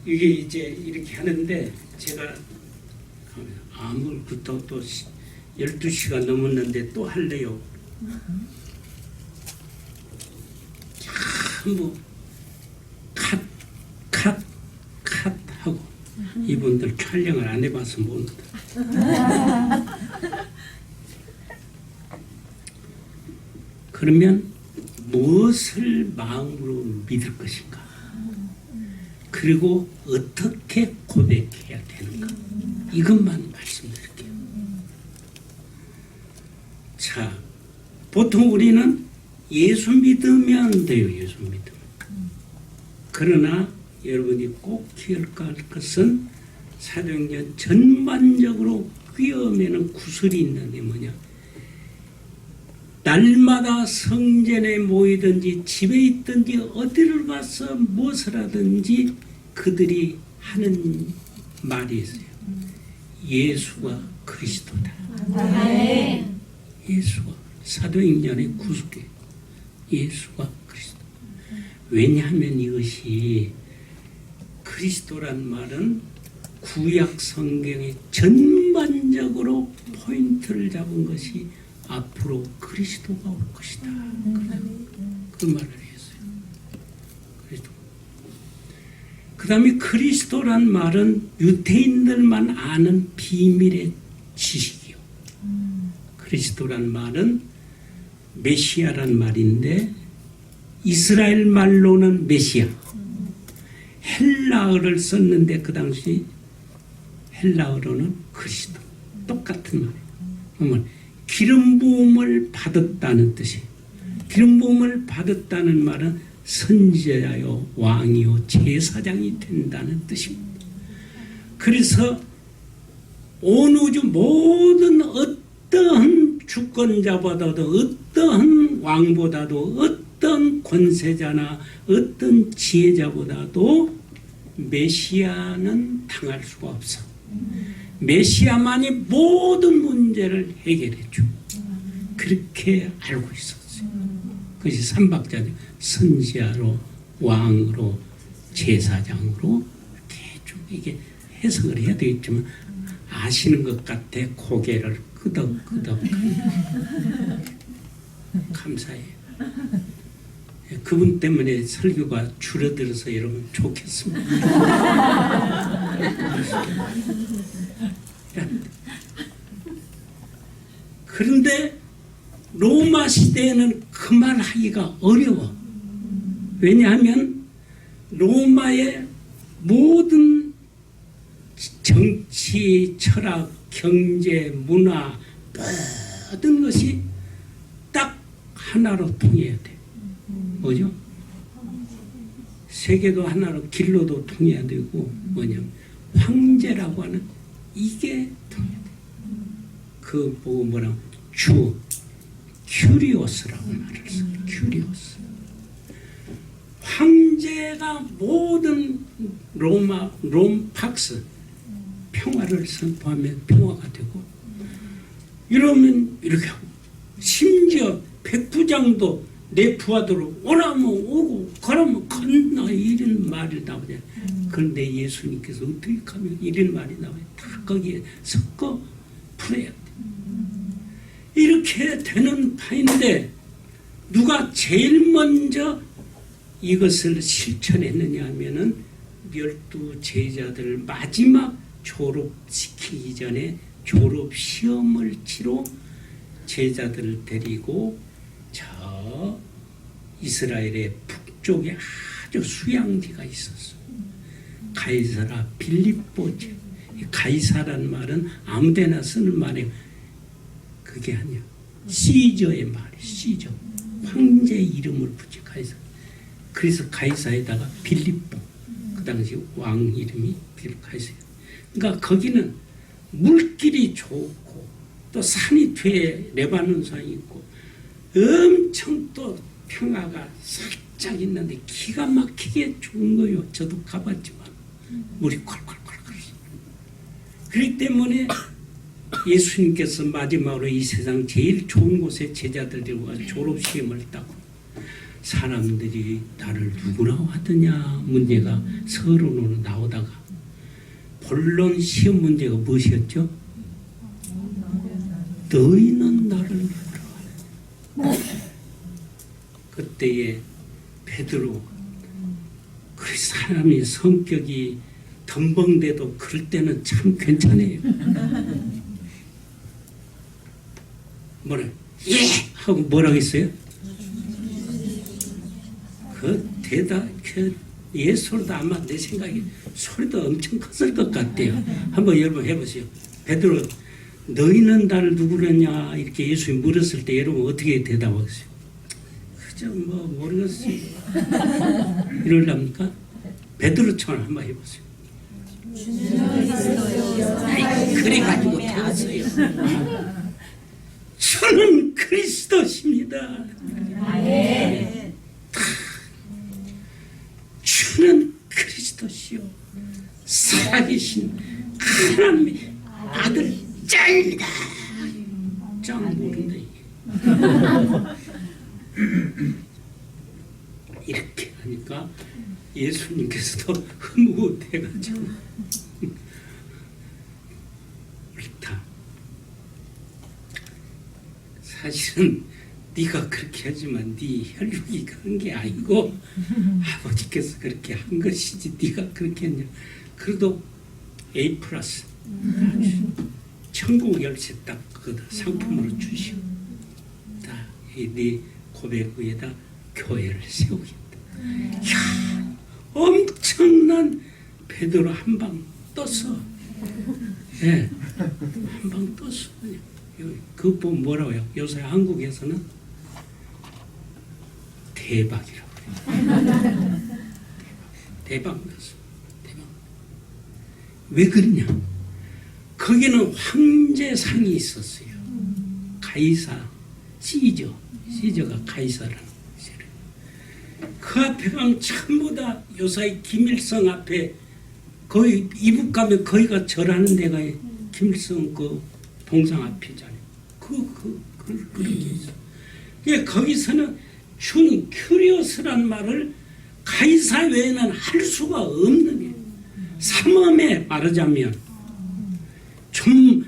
이게 이제 이렇게 하는데 제가 아무것도 또 12시가 넘었는데 또 할래요. 전부 컷 하고 이분들 촬영을 안 해봐서 모른다. 그러면 무엇을 마음으로 믿을 것인가? 그리고 어떻게 고백해야 되는가? 이것만 말씀드릴게요. 자, 보통 우리는 예수 믿으면 돼요. 예수 믿으면. 그러나 여러분이 꼭 기억할 것은 사도행전 전반적으로 꿰어매는 구슬이 있는 게 뭐냐? 날마다 성전에 모이든지 집에 있든지 어디를 가서 무엇을 하든지 그들이 하는 말이 있어요. 예수가 그리스도다. 아멘. 예수가 사도행전의 구속이에요. 예수가 그리스도. 왜냐하면 이것이 그리스도란 말은 구약 성경의 전반적으로 포인트를 잡은 것이 앞으로 그리스도가 올 것이다. 그 말을 했어요. 그리스도. 그 다음에 그리스도란 말은 유대인들만 아는 비밀의 지식이요. 그리스도란 말은 메시아란 말인데 이스라엘 말로는 메시아. 헬라어를 썼는데 그 당시 헬라어로는 그리스도. 똑같은 말이에요. 그러면 기름 부음을 받았다는 뜻이에요. 기름 부음을 받았다는 말은 선지자요 왕이요 제사장이 된다는 뜻입니다. 그래서 온 우주 모든 어떠한 주권자보다도 어떠한 왕보다도 어떤 권세자나 어떤 지혜자보다도 메시아는 당할 수가 없어. 메시아만이 모든 문제를 해결해줘. 그렇게 알고 있었어요. 그것이 삼박자들 선지자로 왕으로 제사장으로 대충 이게 해석을 해야 되겠지만 아시는 것 같아. 고개를 끄덕끄덕. 감사해요. 그분 때문에 설교가 줄어들어서 여러분 좋겠습니다. 그런데 로마 시대에는 그 말 하기가 어려워. 왜냐하면 로마의 모든 정치, 철학, 경제, 문화 모든 것이 딱 하나로 통해야 돼. 뭐죠? 세계도 하나로 길로도 통해야 되고 뭐냐면 황제라고 하는 이게 통해야 돼. 그 보고 뭐라고 큐리오스라고 말을 써요. 큐리오스. 황제가 모든 롬 팍스 평화를 선포하면 평화가 되고 이러면 이렇게 하고 심지어 백부장도 내 부하들로 오라면 오고 가라면 간다 이런 말이 나오잖아요. 그런데 예수님께서 어떻게 하면 이런 말이 나와요. 다 거기에 섞어 풀어야 돼. 이렇게 되는 파인데 누가 제일 먼저 이것을 실천했느냐 하면은 12 제자들을 마지막 졸업시키기 전에 졸업 시험을 치러 제자들을 데리고 저 이스라엘의 북쪽에 아주 수양지가 있었어. 가이사라 빌립보지. 가이사라는 말은 아무데나 쓰는 말이에요. 그게 아니야. 시저의 말이 시저. 황제 이름을 붙여 가이사. 그래서 가이사에다가 빌립보. 그 당시 왕 이름이 가이사. 그러니까 거기는 물길이 좋고 또 산이 뒤에 레바논 산이 있고 엄청 또 평화가 살짝 있는데 기가 막히게 좋은 거예요. 저도 가봤지만 물이 콸콸콸콸. 그렇기 때문에 예수님께서 마지막으로 이 세상 제일 좋은 곳에 제자들 데리고 가서 졸업시험을 따고 사람들이 나를 누구라고 하더냐 문제가 서론으로 나오다가 본론 시험 문제가 무엇이었죠? 너희는 나를 누구라고 하느냐. 그때에 베드로 그 사람이 성격이 덤벙대도 그럴 때는 참 괜찮아요. 뭐라 예 하고 뭐라고 했어요? 그 대답 그 예 소리도 아마 내 생각에 소리도 엄청 컸을 것 같아요. 한번 여러분 해보세요. 베드로 너희는 나를 누구냐냐 이렇게 예수님 물었을 때 여러분 어떻게 대답하겠어요? 그저 뭐 모르겠어요. 이럴랍니까? 베드로처럼 한번 해보세요. 아이, 그래가지고 되었어요. 저는 그리스도십니다. 아멘. 주는 그리스도시요 살아계신 하나님의 아들 짱입니다. 짱 모른다 이렇게 하니까 예수님께서도 흐뭇해가지고 사실은 네가 그렇게 하지만 네 혈육이 그런 게 아니고 아버지께서 그렇게 한 것이지 네가 그렇게 했냐. 그래도 A 플러스 천국 열쇠 딱 그거다 상품으로 주시고 네 고백 위에다 교회를 세우겠다. 이야, 엄청난 베드로 한 방 떴어. 예, 한 방 떴어. 그거 보면 뭐라고요? 요새 한국에서는 대박이라고 그래요. 대박 났어. 대박. 왜 그러냐? 거기는 황제상이 있었어요. 가이사, 시저가 가이사라는 것이래요. 그 앞에 가면 전부 다 요사이 김일성 앞에 거의 이북 가면 거기가 절하는 데가 김일성 그 동상 앞이잖아요. 그런 게 있어. 예, 거기서는 큐리오스란 말을 가이사 외에는 할 수가 없는 게 삼엄에 말하자면 좀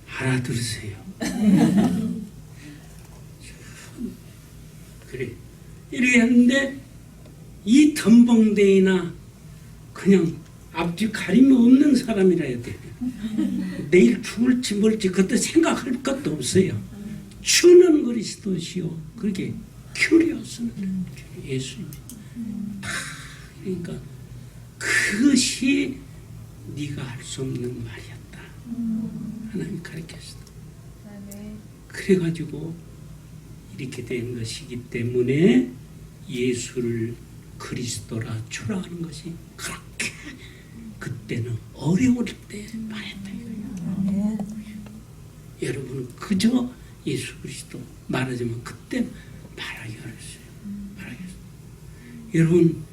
알아들으세요. 그래. 이렇게 했는데 이 덤벙대이나 그냥 앞뒤 가림 없는 사람이라 해야 돼. 내일 죽을지 뭘지 그것도 생각할 것도 없어요. 주는 그리스도시요. 그렇게 큐리오스는 예수님. 그러니까 그것이 네가 할 수 없는 말이었다. 하나님 가르쳤어. 그래가지고 이렇게 된 것이기 때문에 예수를 그리스도라 추라하는 것이 그렇게 그때는 어려울 때 말했다 이거예요. 여러분은 그저 예수 그리스도 말하자면 그때 말하기 어렸어요. 여러분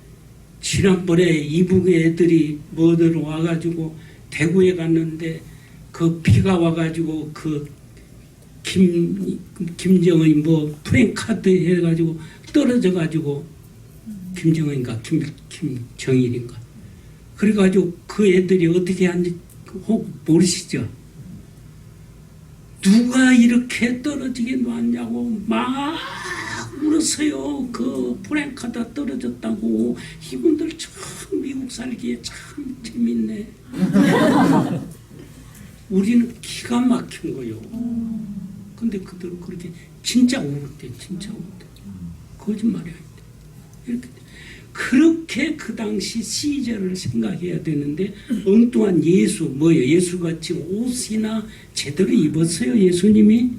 지난번에 이북의 애들이 뭐들 와가지고 대구에 갔는데 그 비가 와가지고 그 김정은이 뭐 프랭카드 해가지고 떨어져가지고 김정은인가 김정일인가 그래가지고 그 애들이 어떻게 하는지 혹 모르시죠? 누가 이렇게 떨어지게 놨냐고 막 울었어요. 그 프랭카드 떨어졌다고. 이분들 참 미국 살기에 참 재밌네. 우리는 기가 막힌 거요. 근데 그들은 그렇게 진짜 울었대. 진짜 울었대. 거짓말이 아닌데. 이렇게 그렇게 그 당시 시절을 생각해야 되는데 엉뚱한 예수 뭐예요? 예수같이 옷이나 제대로 입었어요. 예수님이.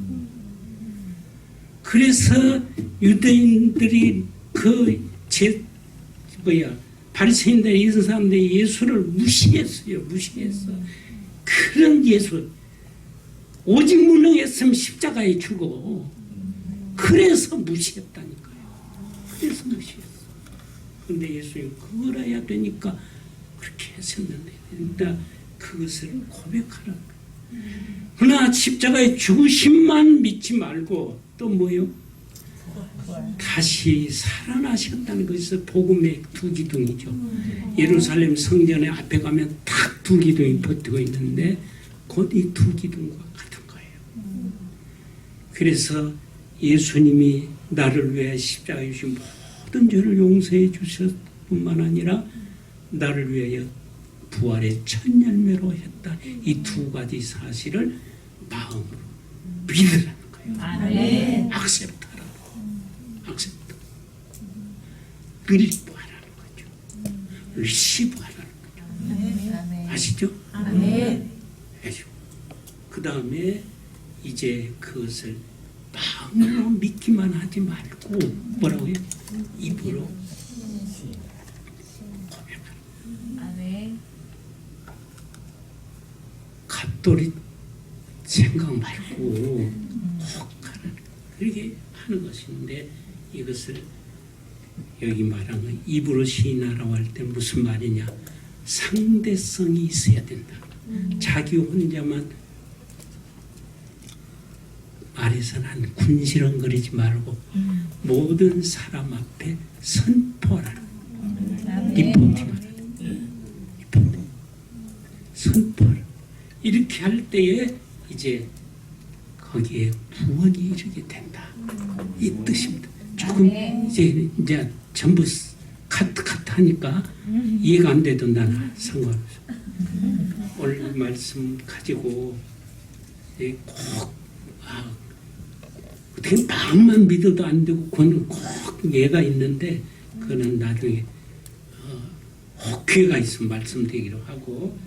그래서 유대인들이 바리새인들이 이런 사람들이 예수를 무시했어요. 무시했어. 그런 예수 오직 무능했으면 십자가에 죽어. 그래서 무시했다니까요. 그래서 무시했어. 근데 예수님 그걸 해야 되니까 그렇게 했었는데 일단 그것을 고백하라. 그러나 십자가의 죽으심만 믿지 말고 또 뭐요? 다시 살아나셨다는 것이 복음의 두 기둥이죠. 예루살렘 성전에 앞에 가면 딱 두 기둥이 버티고 있는데 곧 이 두 기둥과 같은 거예요. 그래서 예수님이 나를 위해 십자가에 주신 모든 죄를 용서해 주셨을 뿐만 아니라 나를 위하여 부활의 첫 열매로 했다. 이 두 가지 사실을 마음으로 믿으라는 거예요. 아멘. 악셉트하라고. 악셉트. 리리브하라는 거죠. 리시브하라는 거죠. 아시죠? 아멘. 그 다음에 이제 그것을 마음으로 믿기만 하지 말고 뭐라고요? 입으로 고백하는. 아멘. 갑돌이 생각 말고 혹하는 그렇게 하는 것인데 이것을 여기 말한 건 입으로 시인하라고 할 때 무슨 말이냐? 상대성이 있어야 된다. 자기 혼자만 말해서는 한 군시렁거리지 말고 모든 사람 앞에 선포하라는 리포팅하라는 리포팅. 선포하라. 이렇게 할 때에 이제 그 거기에 구원이 이르게 된다. 이 뜻입니다. 조금 이제 전부 카트 하니까 이해가 안 돼도 나는 상관없어. 오늘 말씀 가지고 꼭 어떻게 마음만 믿어도 안 되고 그거는 꼭 예가 있는데 그거는 나중에 혹 기회가 있으면 말씀드리기로 하고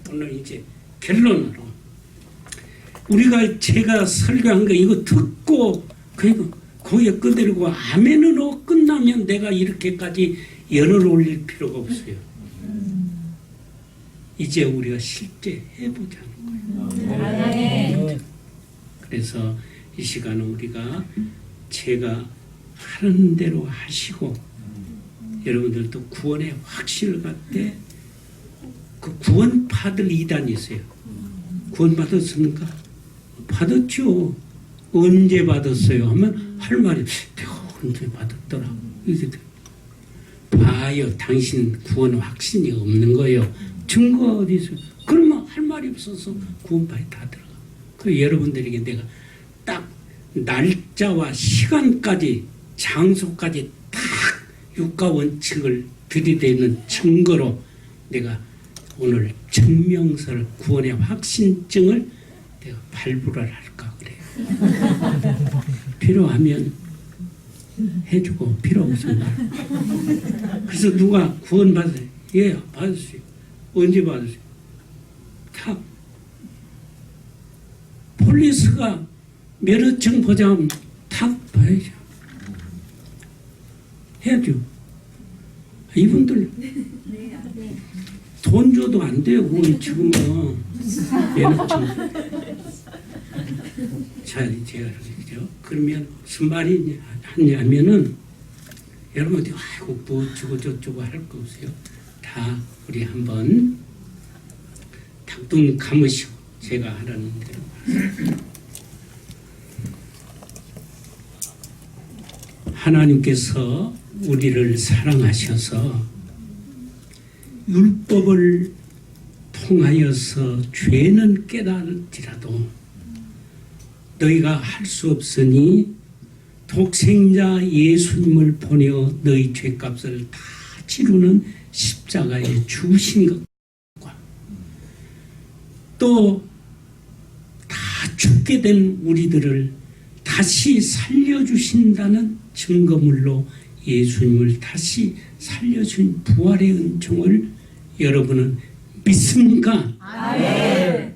오늘 이제 결론으로 우리가 제가 설교한 거 이거 듣고 그리고 거기에 끝내고 아멘으로 끝나면 내가 이렇게까지 열을 올릴 필요가 없어요. 이제 우리가 실제 해보자는 거예요. 그래서 이 시간은 우리가 제가 하는 대로 하시고 여러분들도 구원의 확신을 갖되 그 구원받을 이단이 있어요. 구원 받았습니까? 받았죠. 언제 받았어요? 하면 할 말이 내가 언제 받았더라. 봐요. 당신 구원 확신이 없는 거예요. 증거 어디 있어요? 그러면 할 말이 없어서 구원파에 다 들어가. 그 여러분들에게 내가 딱 날짜와 시간까지 장소까지 딱 육가 원칙을 들이대는 증거로 내가 오늘 증명서를 구원의 확신증을 내가 발부를 할까 그래요. 필요하면 해주고 필요 없으면 그래서 누가 구원 받으세요? 예, 받으세요. 언제 받으세요? 다 폴리스가 면허증 보장하면 다 봐야죠. 해야죠. 이분들 돈 줘도 안 돼요. 그건 지금은 면허증. 자, 제가 그러죠. 그러면 무슨 말이 하냐면은 여러분들이 아이고 뭐 주고 저쩌고 할 거 없어요. 다 우리 한번 눈 감으시고 제가 하라는 대로 하나님께서 우리를 사랑하셔서 율법을 통하여서 죄는 깨달을지라도 너희가 할 수 없으니 독생자 예수님을 보내어 너희 죄값을 다 치르는 십자가에 죽으신 것과 또 다 죽게 된 우리들을 다시 살려주신다는 증거물로 예수님을 다시 살려준 부활의 은총을 여러분은 믿습니까? 아멘.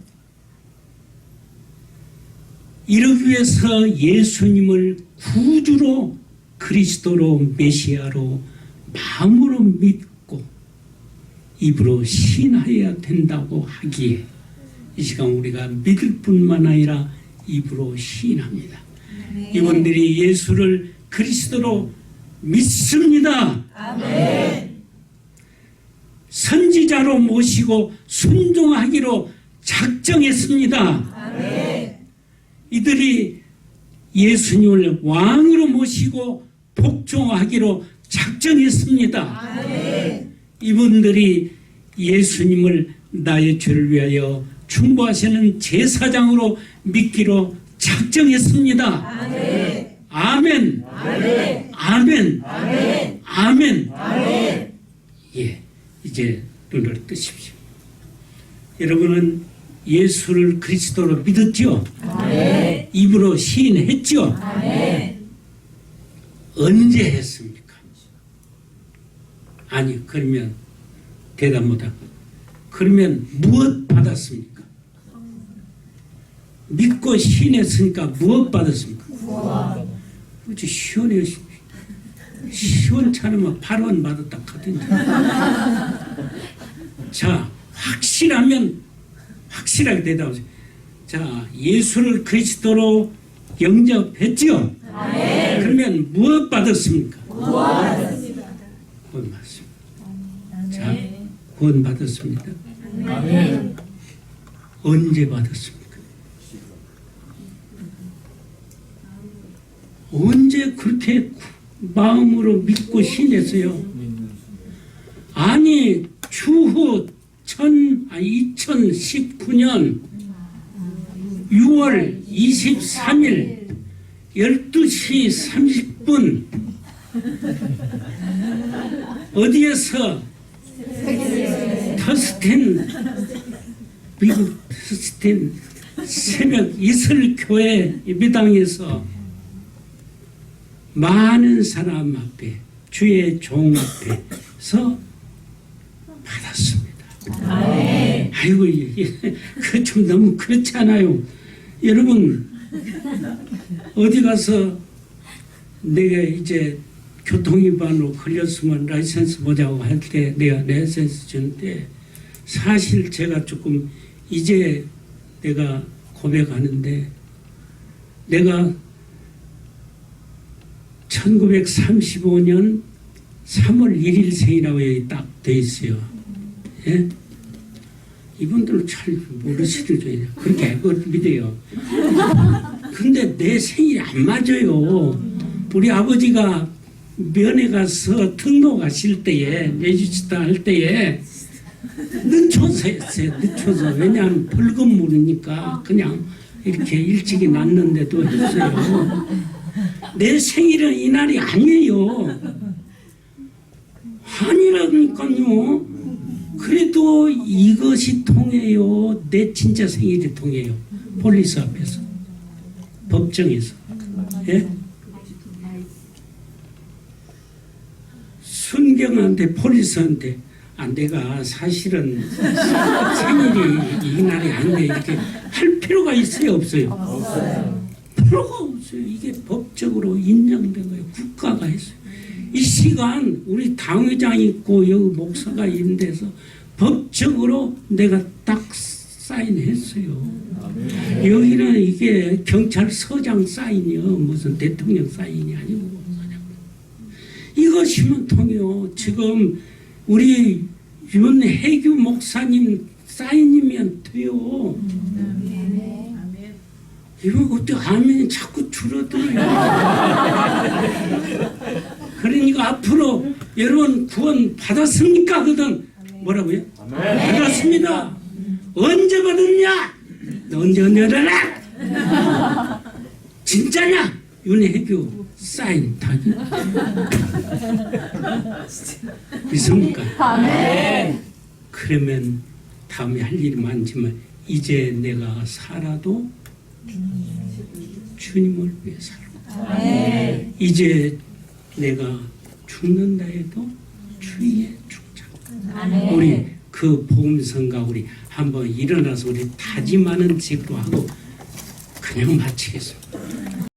이러기 위해서 예수님을 구주로 그리스도로 메시아로 마음으로 믿고 입으로 신하여야 된다고 하기에 이 시간 우리가 믿을 뿐만 아니라 입으로 시인합니다. 이분들이 예수를 그리스도로 믿습니다. 아멘. 선지자로 모시고 순종하기로 작정했습니다. 아멘. 이들이 예수님을 왕으로 모시고 복종하기로 작정했습니다. 아멘. 이분들이 예수님을 나의 죄를 위하여 중보하시는 제사장으로 믿기로 작정했습니다. 아멘. 아멘. 아멘. 아멘. 아멘. 아멘. 아멘. 예, 이제 눈을 뜨십시오. 여러분은 예수를 그리스도로 믿었죠? 아멘. 입으로 시인했죠? 아멘. 언제 했습니까? 아니, 그러면 대답 못하고 그러면 무엇 받았습니까? 믿고 시인했으니까 무엇 받았습니까? 구원. 그렇지, 시원해요. 시원찮으면 8원 받았다 하던데. 자, 확실하면 확실하게 대답하세요. 자, 예수를 그리스도로 영접했지요? 아멘. 그러면 무엇 받았습니까? 구원. 구원 받습니다. 자, 구원 받았습니다. 아멘. 언제 받았습니까? 언제 그렇게 마음으로 믿고 신했어요? 아니, 추후 2019년 6월 24일 3일 12시 30분 어디에서 터스텐 미국 터스텐 새벽 이슬교회 예배당에서 많은 사람 앞에 주의 종 앞에서 받았습니다. 아이고 그 좀 너무 그렇잖아요. 여러분 어디 가서 내가 이제 교통위반으로 걸렸으면 라이센스 보자고 할 때 내가 라이센스 주는데 사실 제가 조금 이제 내가 고백하는데 내가 1935년 3월 1일 생이라고 여기 딱 돼 있어요. 예? 이분들은 잘 모르시는 중이에요. 그렇게 믿어요. 근데 내 생일이 안 맞아요. 우리 아버지가 면회 가서 등록 하실 때에 레지스터 할 때에 늦춰서 했어요. 늦춰서. 왜냐하면 벌금물이니까 그냥 이렇게 일찍이 났는데도 했어요. 내 생일은 이날이 아니에요. 아니라니까요. 그래도 이것이 통해요. 내 진짜 생일이 통해요. 폴리스 앞에서. 법정에서. 예? 순경한테 폴리스한테 내가 사실은 생일이 이날이 아닌데 이렇게 할 필요가 있어요? 없어요? 없어요. 필요가 없어요. 이게 법적으로 인정된 거예요. 국가가 했어요. 이 시간 우리 당회장 있고 여기 목사가 있는 데서 법적으로 내가 딱 사인했어요. 여기는 이게 경찰서장 사인이요. 무슨 대통령 사인이 아니고. 이것이면 통해요. 지금 우리 윤혜규 목사님 사인이면 돼요. 이거 어떻게 아멘이 자꾸 줄어들어요. 그러니까 앞으로 여러분 구원 받았습니까? 그든 뭐라고요? 받았습니다. 언제 받았냐? 언제 받았냐? 진짜냐? 윤혜규 사인 타기. 믿습니까? 그러면 다음에 할 일이 많지만 이제 내가 살아도 주님을 위해 살고 이제 내가 죽는다 해도 주의 죽자. 우리 그 복음성가 우리 한번 일어나서 우리 다짐하는 집도 하고 그냥 마치겠습니다.